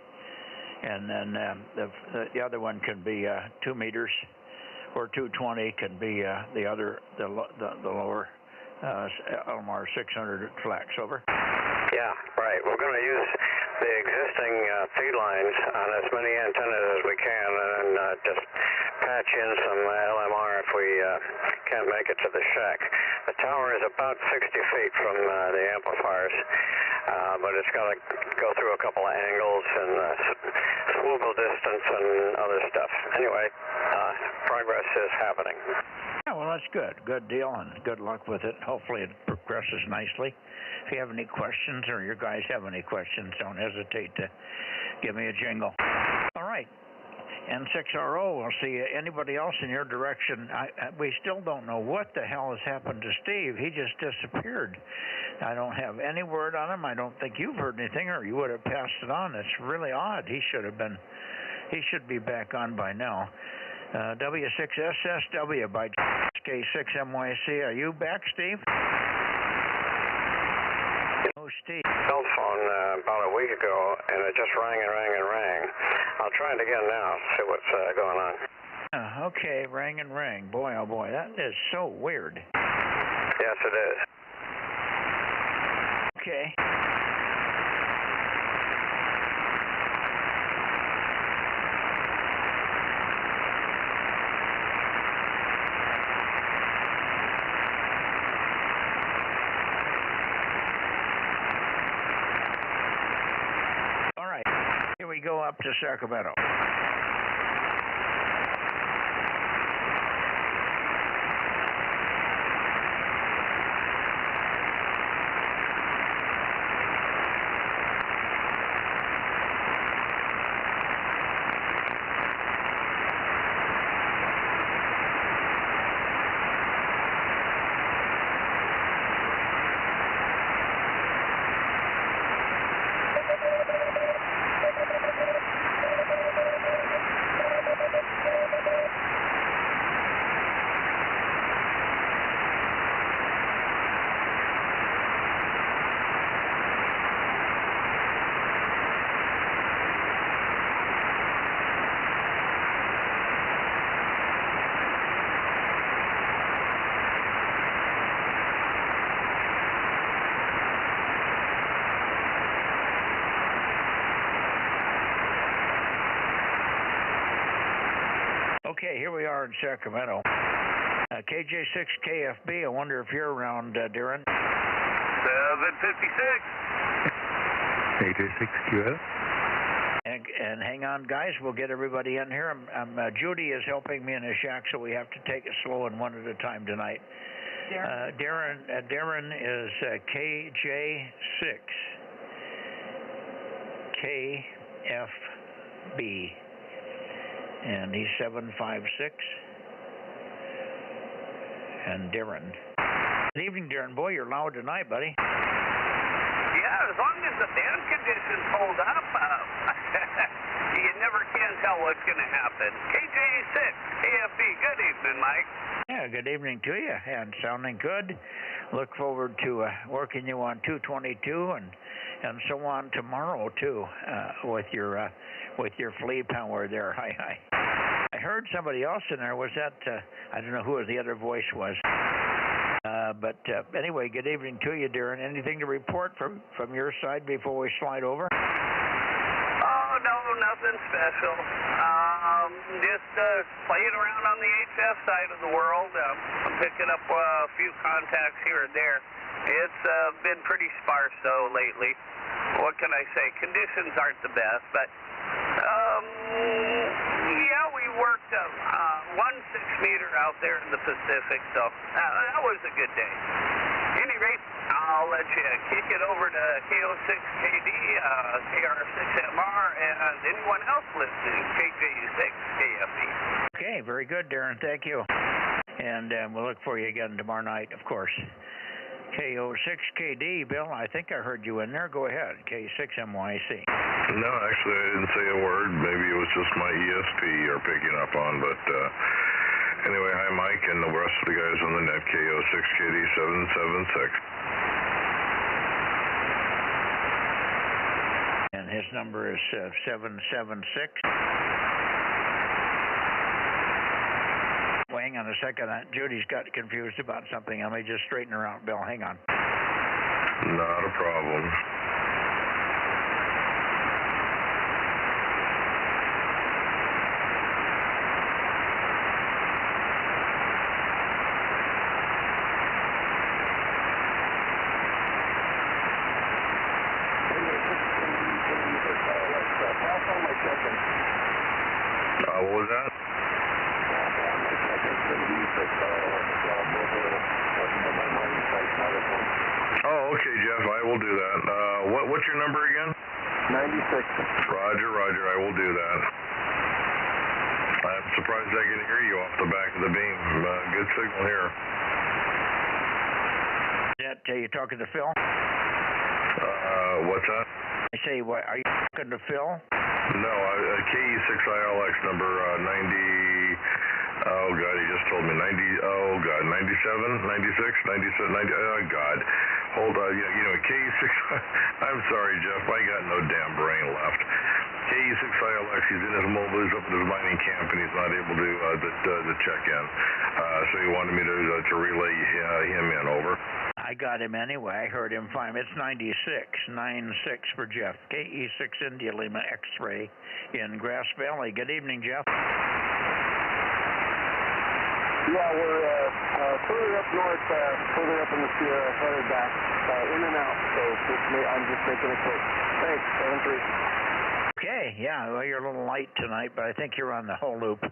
and then the other one can be 2 meters, or 220 can be the lower LMR 600 flex. Over. Yeah, right. We're going to use the existing feed lines on as many antennas as we can, and then just patch in some LMR if we can't make it to the shack. The tower is about 60 feet from the amplifiers, but it's got to go through a couple of angles and swivel distance and other stuff. Anyway, progress is happening. Yeah, well, that's good. Good deal, and good luck with it. Hopefully it progresses nicely. If you have any questions, or your guys have any questions, don't hesitate to give me a jingle. All right. N6RO, we'll see anybody else in your direction. We still don't know what the hell has happened to Steve. He just disappeared. I don't have any word on him. I don't think you've heard anything, or you would have passed it on. It's really odd. He should be back on by now. W6SSW by K6MYC. Are you back, Steve? Oh, Steve. Cell phone about a week ago, and it just rang and rang and rang. I'll try it again now, see what's going on. Okay, rang and rang. Boy, oh boy, that is so weird. Yes, it is. Okay. We go up to Sacramento. Okay, here we are in Sacramento. KJ6KFB, I wonder if you're around, Darren. 756. KJ6QF. And hang on, guys. We'll get everybody in here. Judy is helping me in the shack, so we have to take it slow and one at a time tonight. Darren is KJ6 KFB, and he's 756. And Darren. Good evening, Darren. Boy, you're loud tonight, buddy. Yeah, as long as the band conditions hold up, you never can tell what's going to happen. KJ6, KFB, good evening, Mike. Yeah, good evening to you, and sounding good. Look forward to working you on 222 and so on tomorrow too, with your flea power there. Hi. I heard somebody else in there. Was that I don't know who the other voice was. But anyway, good evening to you, Darren. Anything to report from your side before we slide over? Oh, no, nothing special. Just playing around on the HF side of the world. I'm picking up a few contacts here and there. It's been pretty sparse, though, lately. What can I say? Conditions aren't the best, but yeah, we worked 1 6-meter out there in the Pacific, so that was a good day. Any rate, I'll let you kick it over to KO6KD, KR6MR, and anyone else listening, KJ6KFB. Okay, very good, Darren. Thank you. And we'll look for you again tomorrow night, of course. KO6KD, Bill, I think I heard you in there. Go ahead, K6MYC. No, actually, I didn't say a word. Maybe it was just my ESP you're picking up on, but anyway, hi, Mike, and the rest of the guys on the net, KO6KD776. And his number is 776. Well, hang on a second. Judy's got confused about something. Let me just straighten her out, Bill. Hang on. Not a problem. What was that? Oh, okay, Jeff, I will do that. What's your number again? 96. Roger, I will do that. I'm surprised I can hear you off the back of the beam. Good signal here. You talking to Phil? What's that? I say, what, are you talking to Phil? No, KE6ILX number 90. Oh God, he just told me 90. Oh God, 97, 96, 97, 90. Oh God, hold on. You know, KE6. I'm sorry, Jeff. I got no damn brain left. KE6ILX. He's in his mobile. He's up at his mining camp, and he's not able to check in. So he wanted me to relay him in. Over. I got him anyway. I heard him fine. It's 96 for Jeff. KE6 India Lima X-ray in Grass Valley. Good evening, Jeff. Yeah, we're further up north, further up in the Sierra, headed back, in and out. So I'm just making it quick. Thanks, 7-3. Okay, yeah, well, you're a little light tonight, but I think you're on the whole loop.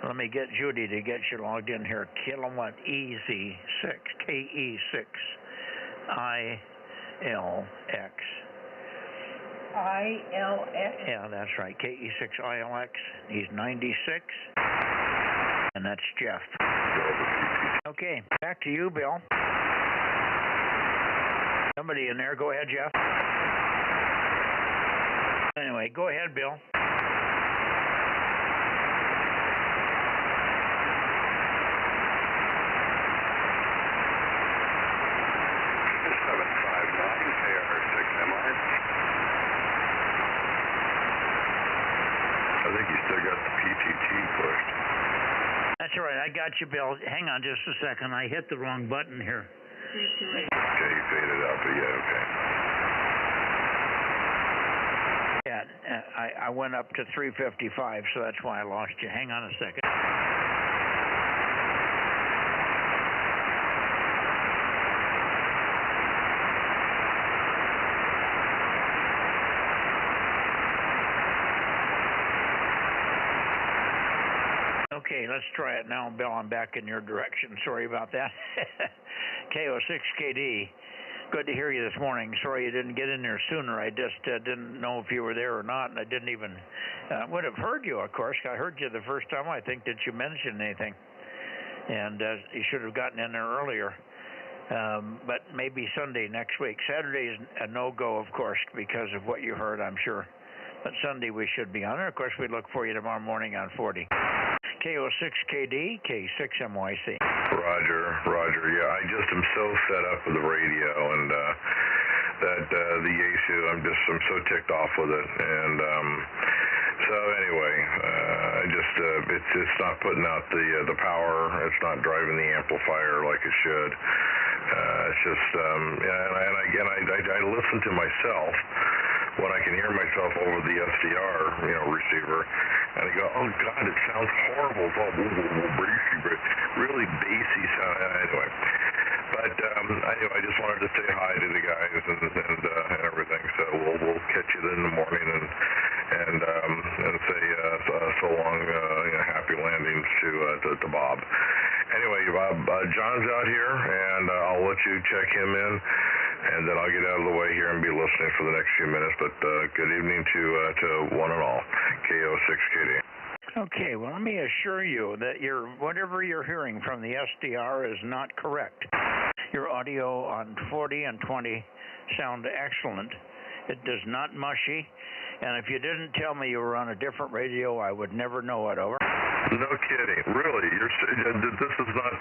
Let me get Judy to get you logged in here. Kilowatt EZ6, KE6 ILX. ILX? Yeah, that's right. KE6 ILX. He's 96. And that's Jeff. Okay, back to you, Bill. Somebody in there. Go ahead, Jeff. Anyway, go ahead, Bill. I think you still got the PTT pushed. That's all right. I got you, Bill. Hang on just a second. I hit the wrong button here. Okay, you faded out, but yeah, okay. Yeah. I went up to 355, so that's why I lost you. Hang on a second. Okay, let's try it now, Bill. I'm back in your direction. Sorry about that. KO6KD. Good to hear you this morning. Sorry you didn't get in there sooner. I just didn't know if you were there or not, and I didn't even would have heard you, of course. I heard you the first time. I think that you mentioned anything, and you should have gotten in there earlier. But maybe Sunday next week. Saturday is a no-go, of course, because of what you heard, I'm sure. But Sunday we should be on there. Of course, we look for you tomorrow morning on 40. KO6KD, K6MYC. Roger. Yeah, I just am so fed up with the radio and that the Yaesu. I'm so ticked off with it, and so anyway, it's not putting out the power. It's not driving the amplifier like it should. It's just I listen to myself when I can hear myself over the SDR, receiver, and I go, oh God, it sounds horrible. It's all bassy, but really bassy sound. Anyway, but I just wanted to say hi to the guys and everything. So we'll catch you in the morning and say so long, happy landings to Bob. Anyway, Bob, John's out here, and I'll let you check him in. And then I'll get out of the way here and be listening for the next few minutes. But good evening to one and all. KO6KD. Okay, well, let me assure you that whatever you're hearing from the SDR is not correct. Your audio on 40 and 20 sound excellent. It does not mushy. And if you didn't tell me you were on a different radio, I would never know it. Over. No kidding. Really? This is not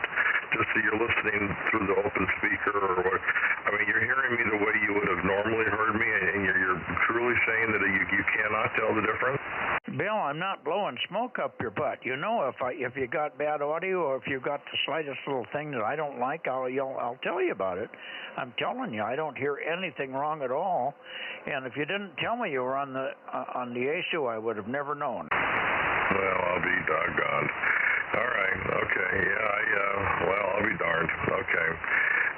just that you're listening through the open speaker or what? I mean, you're hearing me the way you would have normally heard me, and you're truly saying that you cannot tell the difference? Bill, I'm not blowing smoke up your butt. You know, if you got bad audio or if you've got the slightest little thing that I don't like, I'll tell you about it. I'm telling you, I don't hear anything wrong at all. And if you didn't tell me you were on the Yaesu, I would have never known. Well, I'll be doggone. All right. Okay. Yeah. Well, I'll be darned. Okay.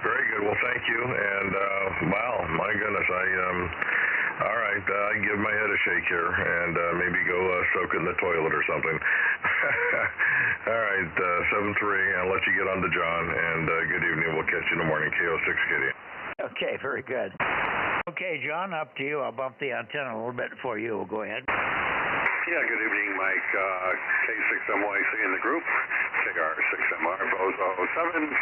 Very good. Well, thank you. And wow, my goodness, all right. I give my head a shake here, and maybe go soak it in the toilet or something. All right. 7-3. I'll let you get on to John. And good evening. We'll catch you in the morning. KO6KD. Okay. Very good. Okay, John. Up to you. I'll bump the antenna a little bit for you. Go ahead. Yeah, good evening, Mike. K6MYC in the group. KR6MR, Bozo 759.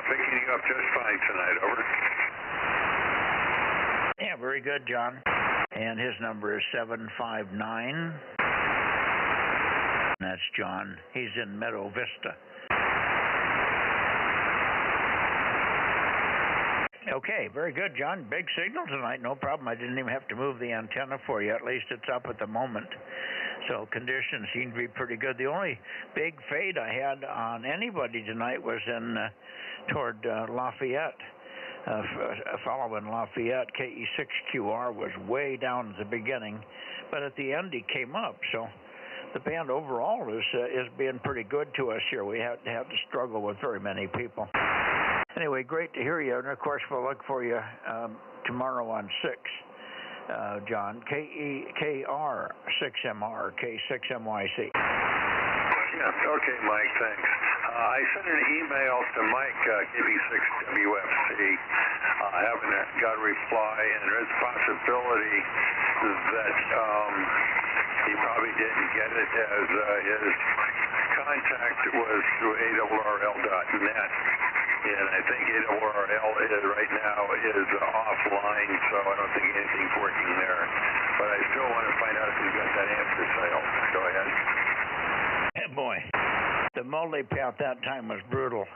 Picking you up just fine tonight, over. Yeah, very good, John. And his number is 759. That's John. He's in Meadow Vista. Okay, very good, John. Big signal tonight, no problem. I didn't even have to move the antenna for you. At least it's up at the moment. So conditions seem to be pretty good. The only big fade I had on anybody tonight was toward Lafayette. A fellow in Lafayette, KE6QR, was way down at the beginning, but at the end he came up. So the band overall is being pretty good to us here. We haven't had to struggle with very many people. Anyway, great to hear you, and of course we'll look for you tomorrow on 6, John. KR6MR, K6MYC. Yeah, okay, Mike, thanks. I sent an email to Mike, KB6WFC. I haven't got a reply, and there is a possibility that he probably didn't get it, as his contact was through ARRL.net. And I think ARRL right now is offline, so I don't think anything's working there. But I still want to find out if you got that answer sale. Go ahead. Boy, the multi path that time was brutal.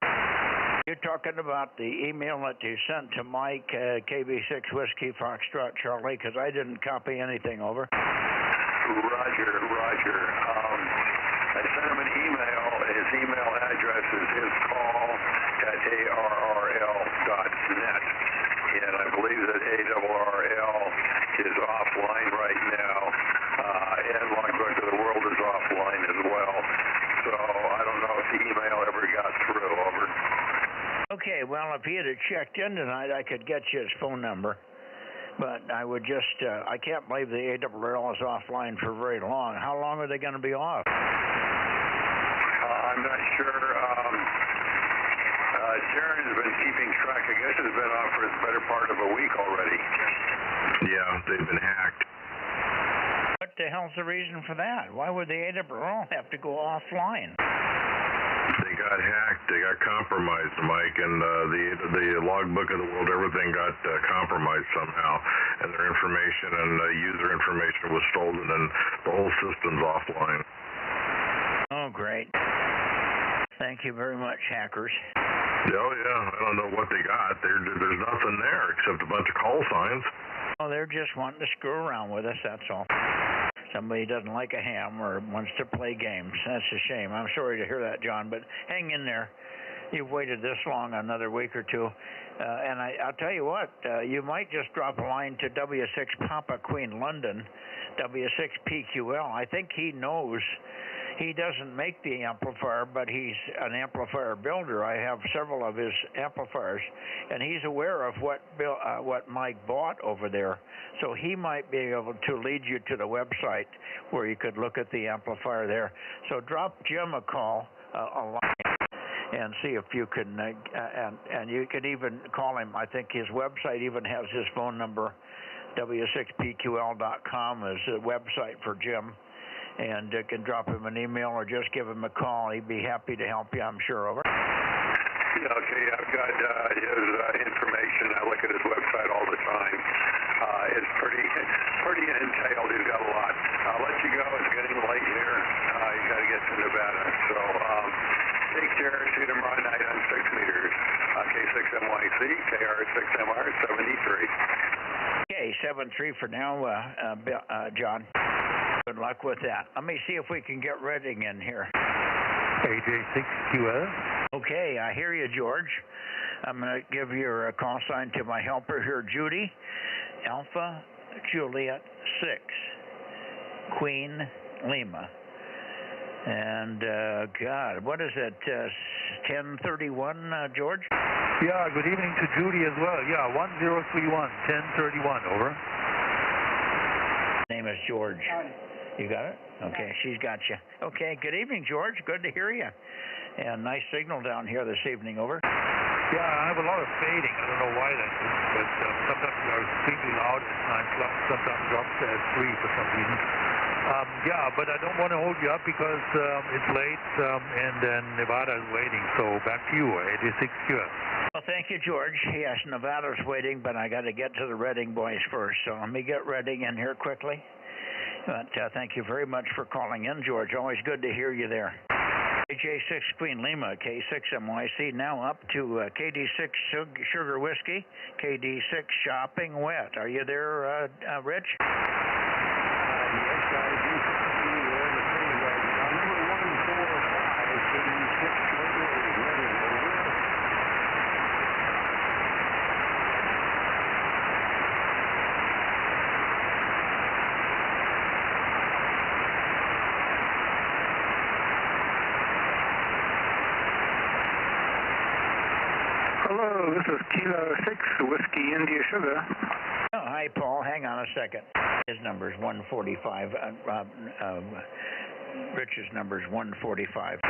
You're talking about the email that you sent to Mike, KB6 Whiskey Foxtrot Charlie, because I didn't copy anything, over. Roger. I sent him an email. His email address is hiscall@ARRL.net. And I believe that ARRL is offline well, if he had checked in tonight, I could get you his phone number. But I would just, I can't believe the ARRL is offline for very long. How long are they going to be off? I'm not sure. Sharon's been keeping track. I guess it's been off for the better part of a week already. Yeah, they've been hacked. What the hell's the reason for that? Why would the ARRL have to go offline? They got hacked. They got compromised, Mike, and the logbook of the world, everything got compromised somehow, and their information and user information was stolen, and the whole system's offline. Oh, great. Thank you very much, hackers. Oh, yeah. I don't know what they got. There's nothing there except a bunch of call signs. Oh, they're just wanting to screw around with us, that's all. Somebody doesn't like a ham or wants to play games. That's a shame. I'm sorry to hear that, John, but hang in there. You've waited this long, another week or two. And I'll tell you what, you might just drop a line to W6 Papa Queen London, W6PQL. I think he knows. He doesn't make the amplifier, but he's an amplifier builder. I have several of his amplifiers, and he's aware of what Mike bought over there. So he might be able to lead you to the website where you could look at the amplifier there. So drop Jim a call, a line, and see if you can, and you could even call him. I think his website even has his phone number. W6PQL.com is the website for Jim. And can drop him an email or just give him a call. He'd be happy to help you, I'm sure. Over. Yeah, okay, I've got his information. I look at his website all the time. It's pretty entailed. He's got a lot. I'll let you go. It's getting late here. You got to get to Nevada. So take care. See you tomorrow night on 6 meters. K6MYC, KR6MR 73. Okay, 73 for now, John. Good luck with that. Let me see if we can get Redding in here. AJ6QS. Okay, I hear you, George. I'm going to give your call sign to my helper here, Judy. Alpha Juliet 6, Queen Lima. And, God, what is it, 1031, George? Yeah, good evening to Judy as well. Yeah, 1031, 1031, over. Name is George. You got it? Okay, she's got you. Okay, good evening, George. Good to hear you. And nice signal down here this evening, over. Yeah, I have a lot of fading. I don't know why that is, but sometimes it goes extremely loud at 9 o'clock, sometimes drops at 3 for some reason. Yeah, but I don't want to hold you up because it's late and then Nevada is waiting. So back to you, 86QS. Well, thank you, George. Yes, Nevada's waiting, but I got to get to the Redding boys first. So let me get Redding in here quickly. But thank you very much for calling in, George. Always good to hear you there. AJ6 Queen Lima, K6MYC, now up to KD6 Sugar Whiskey, KD6 Shopping Wet. Are you there, Rich? Yes, I do. Number 145, KD6 Sugar is ready. Hello, this is Kilo 6, Whiskey India Sugar. Oh, hi, Paul. Hang on a second. His number's 145. Rich's number's 145.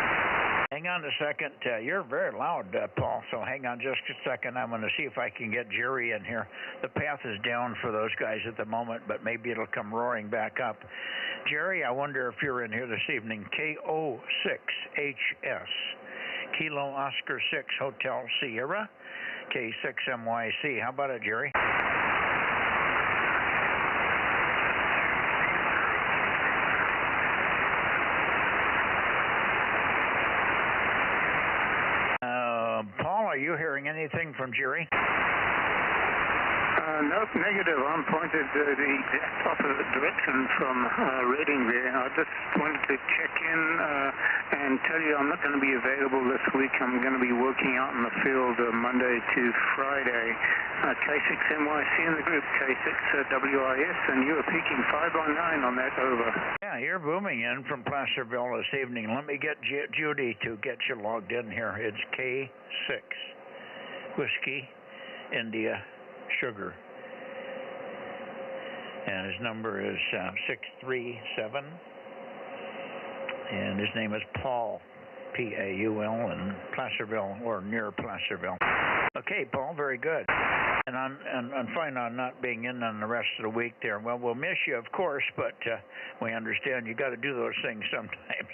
Hang on a second. You're very loud, Paul, so hang on just a second. I'm going to see if I can get Jerry in here. The path is down for those guys at the moment, but maybe it'll come roaring back up. Jerry, I wonder if you're in here this evening. KO6HS. Kilo Oscar 6 Hotel Sierra, K6MYC. How about it, Jerry? Paul, are you hearing anything from Jerry? Nope, negative. I'm pointed the opposite direction from Reading there. I just wanted to check in and tell you I'm not going to be available this week. I'm going to be working out in the field Monday to Friday. K6MYC in the group, K6WIS, and you are peaking 519 on that, over. Yeah, you're booming in from Placerville this evening. Let me get Judy to get you logged in here. It's K6 Whiskey, India, Sugar. And his number is 637. And his name is Paul, P-A-U-L, in Placerville, or near Placerville. Okay, Paul, very good. And I'm fine on not being in on the rest of the week there. Well, we'll miss you, of course, but we understand you got to do those things sometimes.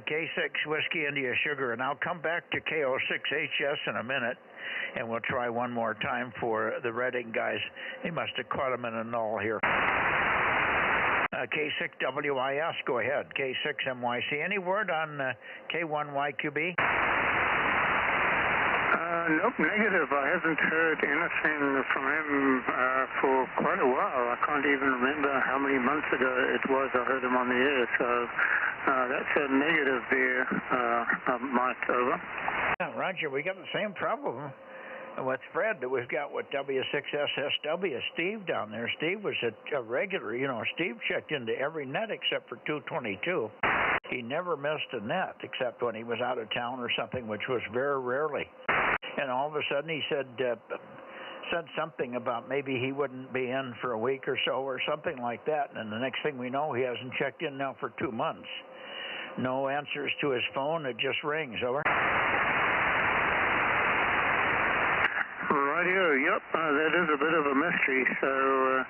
K6 Whiskey India Sugar, and I'll come back to KO6HS in a minute, and we'll try one more time for the Reading guys. They must have caught them in a null here. K6WIS, go ahead. K6MYC. Any word on K1YQB? Nope, negative. I haven't heard anything from him for quite a while. I can't even remember how many months ago it was I heard him on the air, so that's a negative there, Mike, over. Yeah, Roger, we got the same problem with Fred that we've got with W6SSW. Steve down there. Steve was a regular. You know, Steve checked into every net except for 222. He never missed a net except when he was out of town or something, which was very rarely. And all of a sudden he said something about maybe he wouldn't be in for a week or so or something like that. And the next thing we know, he hasn't checked in now for 2 months. No answers to his phone. It just rings. Over. Radio, yep, that is a bit of a mystery. So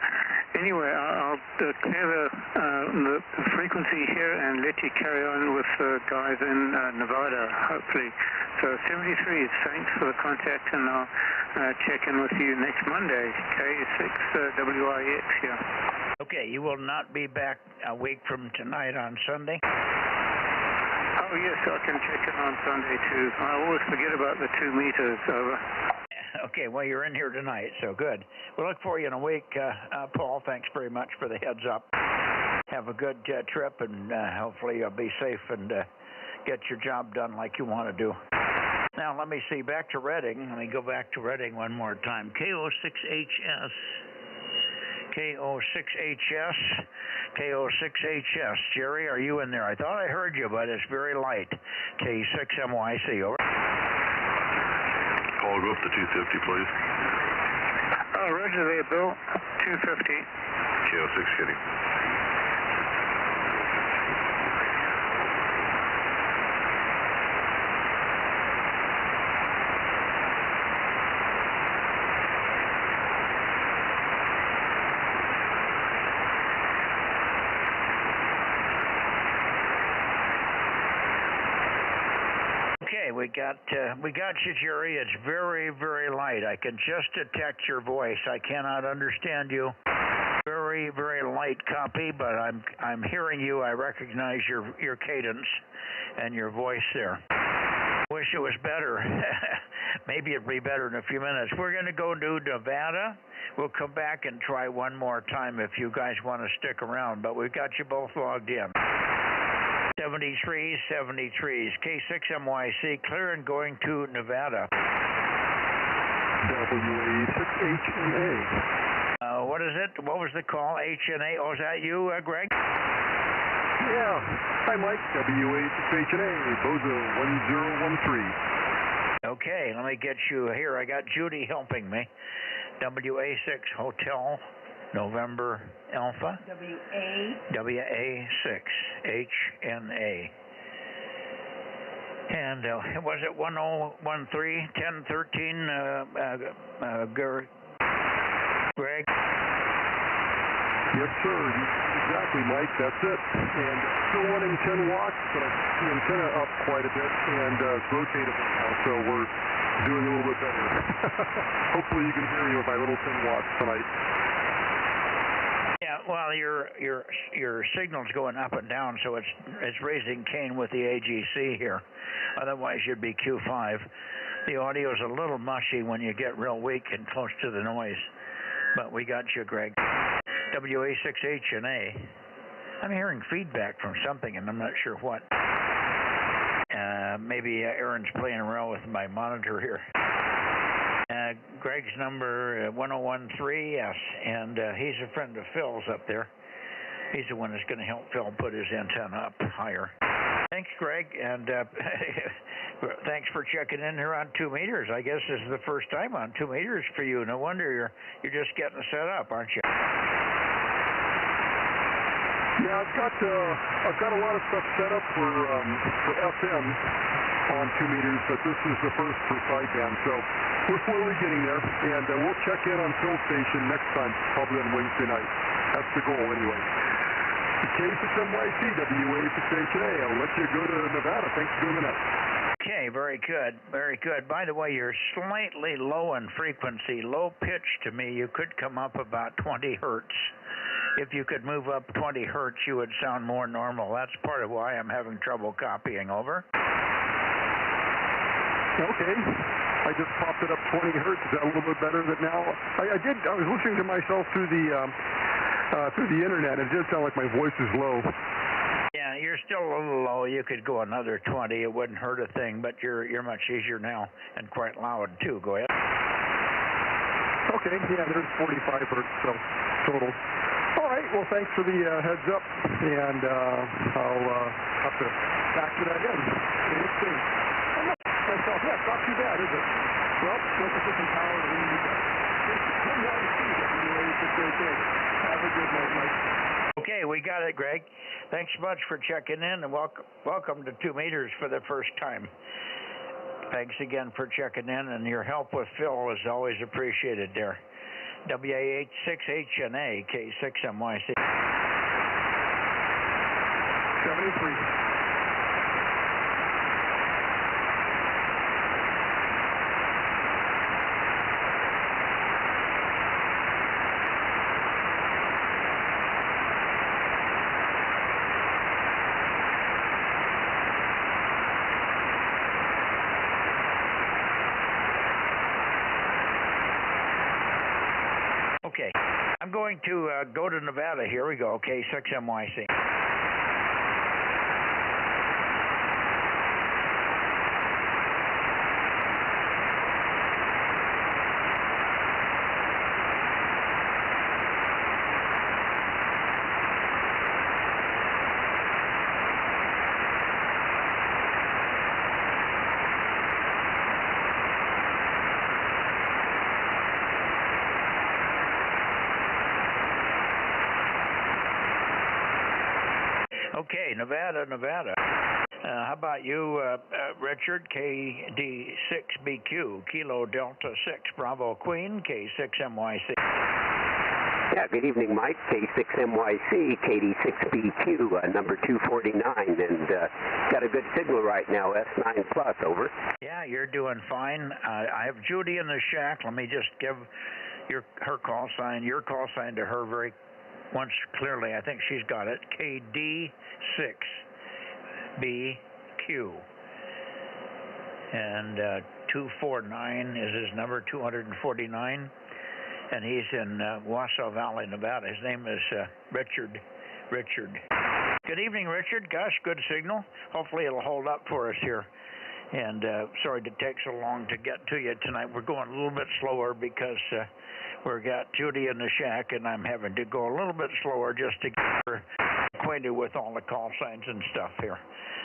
anyway, I'll clear the frequency here and let you carry on with the guys in Nevada, hopefully. So 73, thanks for the contact, and I'll check in with you next Monday, K6WIX, yeah. Okay, you will not be back a week from tonight on Sunday? Oh, yes, I can check in on Sunday, too. I always forget about the 2 meters, over. Okay, well, you're in here tonight, so good. We'll look for you in a week, Paul. Thanks very much for the heads up. Have a good trip, and hopefully you'll be safe and get your job done like you want to do. Now, let me see. Back to Reading. Let me go back to Reading one more time. KO6HS. KO6HS. KO6HS. Jerry, are you in there? I thought I heard you, but it's very light. K6MYC, over. Paul, go up to 250, please. Oh, roger there, Bill. 250. KO6 Kitty. We got you, Jerry. It's very, very light. I can just detect your voice. I cannot understand you. Very, very light copy, but I'm hearing you. I recognize your cadence and your voice there. Wish it was better. Maybe it'll be better in a few minutes. We're going to go to Nevada. We'll come back and try one more time if you guys want to stick around, but we've got you both logged in. 73s, K6MYC, clear and going to Nevada. WA6HNA. What is it? What was the call? HNA? Oh, is that you, Greg? Yeah. Hi, Mike. WA6HNA, Bozo 1013. Okay, let me get you here. I got Judy helping me. WA6 Hotel November Alpha. WA6 HNA. And was it 1013, 1013, Greg? Yes, sir. Exactly, Mike. That's it. And still running 10 watts, but I see the antenna up quite a bit, and it's rotatable now, so we're doing a little bit better. Hopefully you can hear me with my little 10 watts tonight. Yeah, well, your signal's going up and down, so it's raising Cain with the AGC here. Otherwise, you'd be Q5. The audio's a little mushy when you get real weak and close to the noise. But we got you, Greg. WA6HNA. I'm hearing feedback from something, and I'm not sure what. Maybe Aaron's playing around with my monitor here. Greg's number 1013, yes, and he's a friend of Phil's up there. He's the one that's going to help Phil put his antenna up higher. Thank thanks, Greg, and thanks for checking in here on 2 meters. I guess this is the first time on 2 meters for you. No wonder you're just getting set up, aren't you? Yeah, I've got a lot of stuff set up for FM on 2 meters, but this is the first for sideband, so we're slowly getting there, and we'll check in on Phil's station next time, probably on Wednesday night. That's the goal, anyway. K6MYC, WA6HA. I'll let you go to Nevada. Thanks for doing the net. Okay, very good, very good. By the way, you're slightly low in frequency, low pitch to me. You could come up about 20 hertz. If you could move up 20 hertz, you would sound more normal. That's part of why I'm having trouble copying. Over. Okay. I just popped it up 20 hertz. Is that a little bit better than now? I was listening to myself through the internet. It did sound like my voice is low. Yeah, you're still a little low. You could go another 20. It wouldn't hurt a thing, but you're much easier now and quite loud too. Go ahead. Okay, yeah, there's 45 hertz, so total. All right, well, thanks for the heads up, and I'll have to factor that in. Myself, yeah, it's not too bad, is it? Well, let's put some power in the Have a good night, Mike. Okay, we got it, Greg. Thanks so much for checking in, and welcome to 2 meters for the first time. Thanks again for checking in, and your help with Phil is always appreciated there. WA6HNA, K6MYC. 73. Okay, I'm going to go to Nevada. Here we go, K6MYC. Okay, Nevada. How about you, Richard, KD6BQ, Kilo Delta 6, Bravo Queen, K6MYC. Yeah, good evening, Mike. K6MYC, KD6BQ, number 249, and got a good signal right now, S9 plus, over. Yeah, you're doing fine. I have Judy in the shack. Let me just give her call sign, your call sign to her once clearly. I think she's got it. KD6BQ. And 249 is his number, 249. And he's in Wassaw Valley, Nevada. His name is Richard. Good evening, Richard. Gosh, good signal. Hopefully it'll hold up for us here. And sorry to take so long to get to you tonight. We're going a little bit slower because we've got Judy in the shack, and I'm having to go a little bit slower just to get her acquainted with all the call signs and stuff here.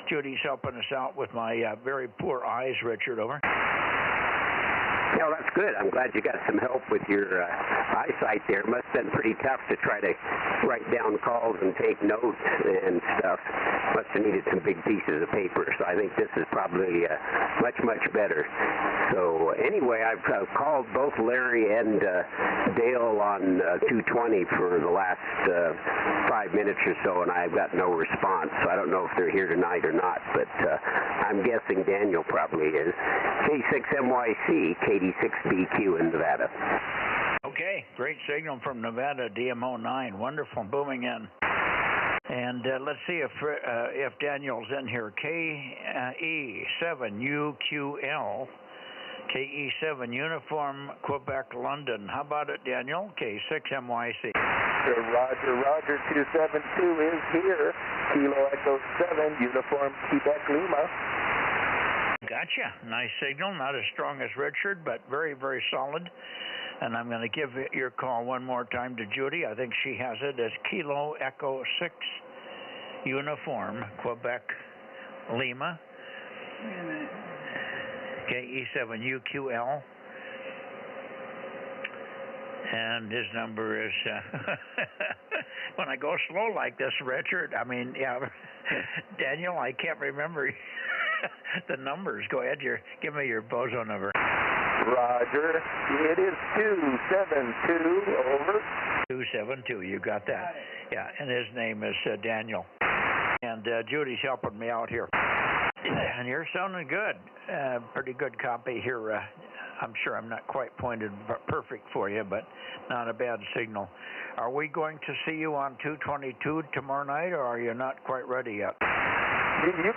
Judy's helping us out with my very poor eyes, Richard, over. Yeah, well, that's good. I'm glad you got some help with your eyesight there. It must have been pretty tough to try to write down calls and take notes and stuff. Must have needed some big pieces of paper, so I think this is probably much better. So anyway, I've called both Larry and Dale on 220 for the last 5 minutes or so, and I've got no response. So I don't know if they're here tonight or not, but I'm guessing Daniel probably is. K6MYC, KD6BQ in Nevada. Okay, great signal from Nevada, DMO9. Wonderful, booming in. And let's see if Daniel's in here. KE7UQL, KE7 Uniform, Quebec, London. How about it, Daniel? K6MYC. Roger, 272 is here. Kilo Echo 7, Uniform, Quebec, Lima. Gotcha. Nice signal. Not as strong as Richard, but very solid. And I'm going to give your call one more time to Judy. I think she has it as Kilo Echo 6 Uniform, Quebec, Lima. KE7UQL. And his number is, when I go slow like this, Richard, I mean, yeah, Daniel, I can't remember the numbers. Go ahead, give me your Bozo number. Roger. It is 272, over. 272, you got that. Yeah, and his name is Daniel. And Judy's helping me out here. And you're sounding good. Pretty good copy here. I'm sure I'm not quite pointed perfect for you, but not a bad signal. Are we going to see you on 222 tomorrow night, or are you not quite ready yet? You look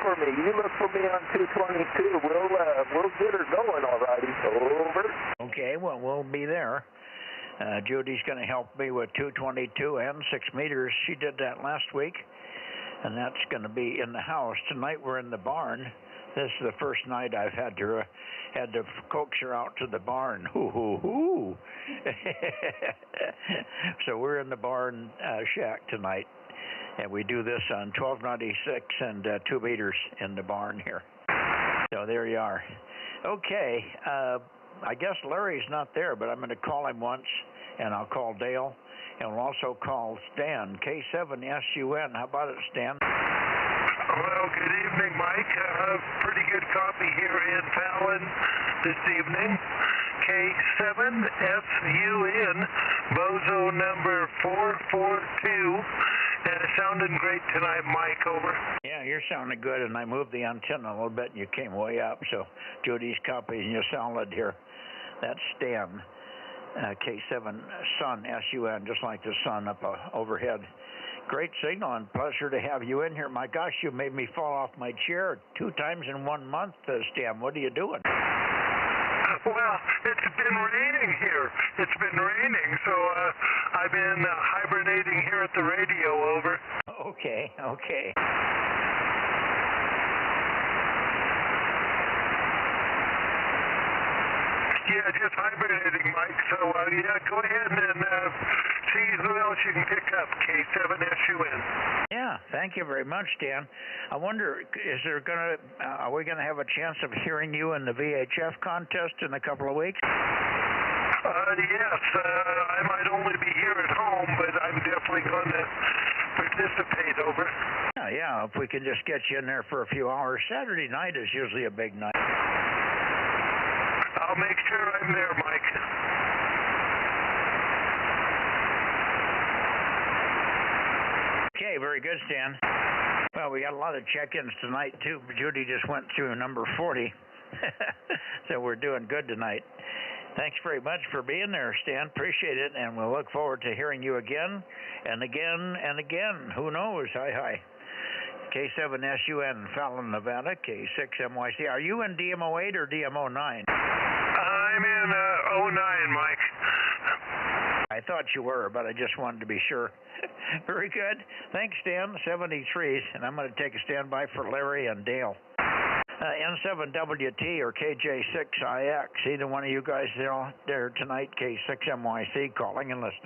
for me. You look for me on 222. We'll get her going, all righty. Over. Okay, well, we'll be there. Judy's going to help me with 222 and 6 meters. She did that last week, and that's going to be in the house. Tonight we're in the barn. This is the first night I've had to coax her out to the barn. Hoo, hoo, hoo. So we're in the barn shack tonight, and we do this on 1296 and 2 meters in the barn here. So there you are. Okay, I guess Larry's not there, but I'm going to call him once, and I'll call Dale, and we'll also call Stan, K7SUN. How about it, Stan? Well, good evening, Mike. Pretty good copy here in Fallon this evening. K7SUN, Bozo number 442. Sounding great tonight, Mike. Over. Yeah, you're sounding good, and I moved the antenna a little bit, and you came way up, so Judy's copying you solid here. That's Stan, K7 Sun, SUN, just like the sun up overhead. Great signal, and pleasure to have you in here. My gosh, you made me fall off my chair 2 times in 1 month, Stan. What are you doing? Well, it's been raining here. It's been raining, so I've been hibernating here at the radio. Over. Okay. Yeah, just hibernating, Mike. So, yeah, go ahead and see who else you can pick up. K7SUN. Yeah, thank you very much, Dan. I wonder, are we gonna have a chance of hearing you in the VHF contest in a couple of weeks? Yes, I might only be here at home, but I'm definitely going to participate. Over. Yeah, if we can just get you in there for a few hours. Saturday night is usually a big night. I'll make sure I'm there, Mike. Okay, very good, Stan. Well, we got a lot of check-ins tonight, too. Judy just went through number 40. So we're doing good tonight. Thanks very much for being there, Stan. Appreciate it, and we'll look forward to hearing you again and again and again. Who knows? Hi. K7SUN, Fallon, Nevada, K6MYC. Are you in DMO8 or DMO9? I'm in 09, Mike. I thought you were, but I just wanted to be sure. Very good. Thanks, Stan. 73s, and I'm going to take a standby for Larry and Dale. N7WT or KJ6IX. Either one of you guys there tonight, K6MYC, calling and listening.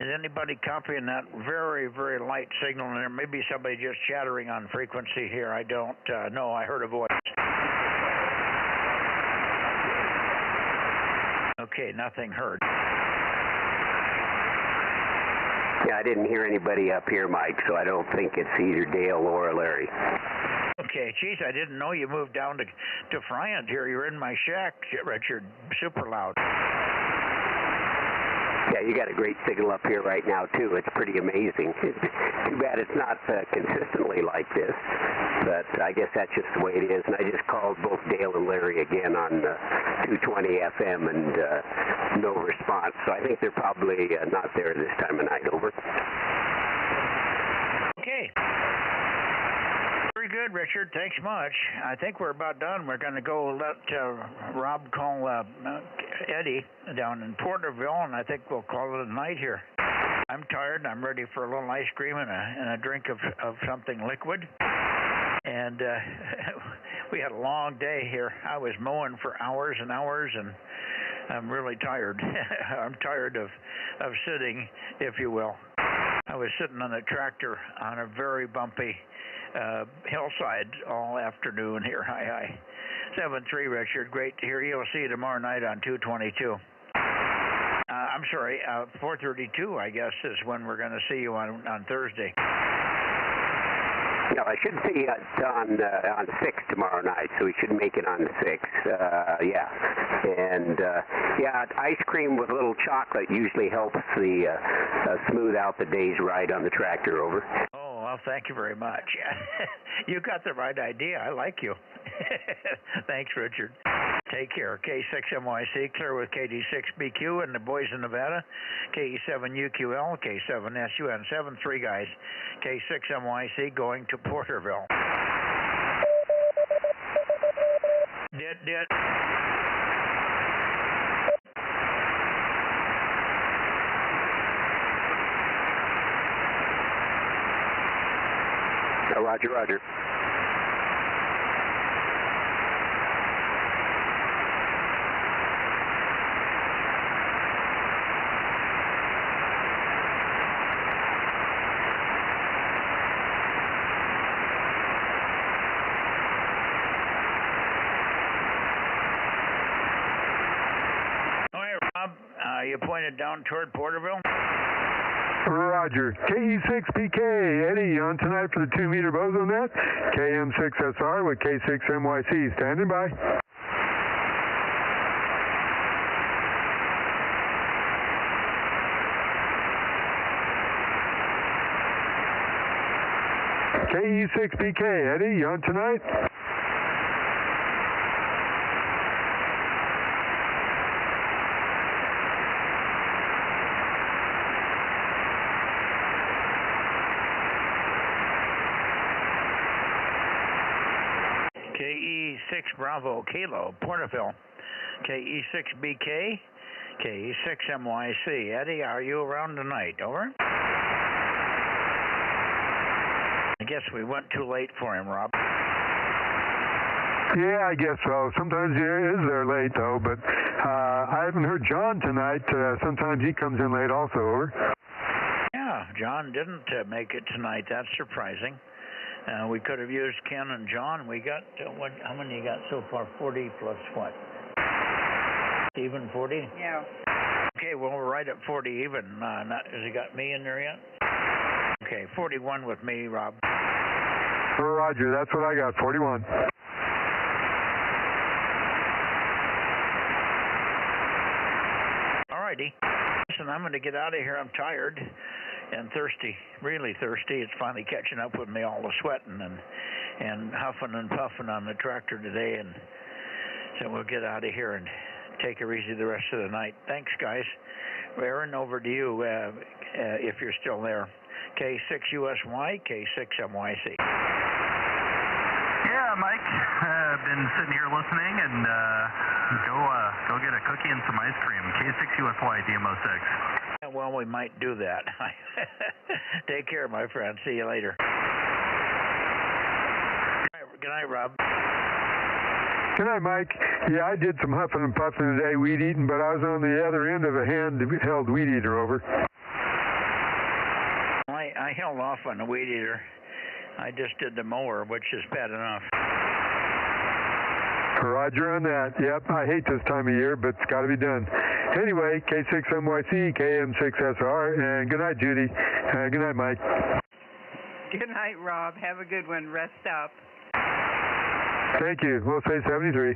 Is anybody copying that very, very light signal? And there may be somebody just chattering on frequency here. I don't know. I heard a voice. Okay, nothing heard. Yeah, I didn't hear anybody up here, Mike, so I don't think it's either Dale or Larry. Okay, geez, I didn't know you moved down to Friant here. You're in my shack, Richard. Super loud. Yeah, you got a great signal up here right now, too. It's pretty amazing. Too bad it's not consistently like this, but I guess that's just the way it is. And I just called both Dale and Larry again on 220 FM, and no response. So I think they're probably not there this time of night. Over. Okay. Very good, Richard. Thanks much. I think we're about done. We're going to go let Rob call Eddie down in Porterville, and I think we'll call it a night here. I'm tired, and I'm ready for a little ice cream and a drink of something liquid. And we had a long day here. I was mowing for hours and hours, and I'm really tired. I'm tired of sitting, if you will. I was sitting on a tractor on a very bumpy hillside all afternoon here. Hi. 7-3, Richard. Great to hear you. I'll see you tomorrow night on 222. I'm sorry, 432, I guess, is when we're going to see you on Thursday. No, I should be on 6 tomorrow night, so we should make it on 6. Yeah. And, ice cream with a little chocolate usually helps the smooth out the day's ride on the tractor over. Oh, well, thank you very much. You got the right idea. I like you. Thanks, Richard. Take care. K6MYC, clear with KD6BQ and the boys in Nevada. KE7UQL, K7SUN, 7-3 guys. K6MYC going to Porterville. Did. Roger. You pointed down toward Porterville? Roger. KE6PK, Eddie, on tonight for the 2-meter Bozo Net. KM6SR with K6MYC, standing by. KE6PK, Eddie, on tonight. KE6 Bravo Kilo, Porterville. KE6BK, KE6MYC. Eddie, are you around tonight? Over? I guess we went too late for him, Rob. Yeah, I guess so. Sometimes he is there late, though, but I haven't heard John tonight. Sometimes he comes in late also, over. Yeah, John didn't make it tonight. That's surprising. We could have used Ken and John. We got, how many you got so far? 40 plus what? Even 40? Yeah. Okay, well, we're right at 40 even. Has he got me in there yet? Okay, 41 with me, Rob. Roger, that's what I got, 41. All righty. Listen, I'm going to get out of here. I'm tired and thirsty, really thirsty. It's finally catching up with me, all the sweating and huffing and puffing on the tractor today, and so we'll get out of here and take it easy the rest of the night. Thanks, guys. Aaron, over to you if you're still there. K6USY, K6MYC. Yeah, Mike, I've been sitting here listening, and go get a cookie and some ice cream. K6USY, DMO6. Well, we might do that. Take care, my friend. See you later. Good night, Rob. Good night, Mike. Yeah, I did some huffing and puffing today, weed eating, but I was on the other end of a hand-held weed eater, over. I held off on the weed eater. I just did the mower, which is bad enough. Roger on that. Yep, I hate this time of year, but it's got to be done. Anyway, K6MYC, KM6SR, and good night, Judy. Good night, Mike. Good night, Rob. Have a good one. Rest up. Thank you. We'll say 73.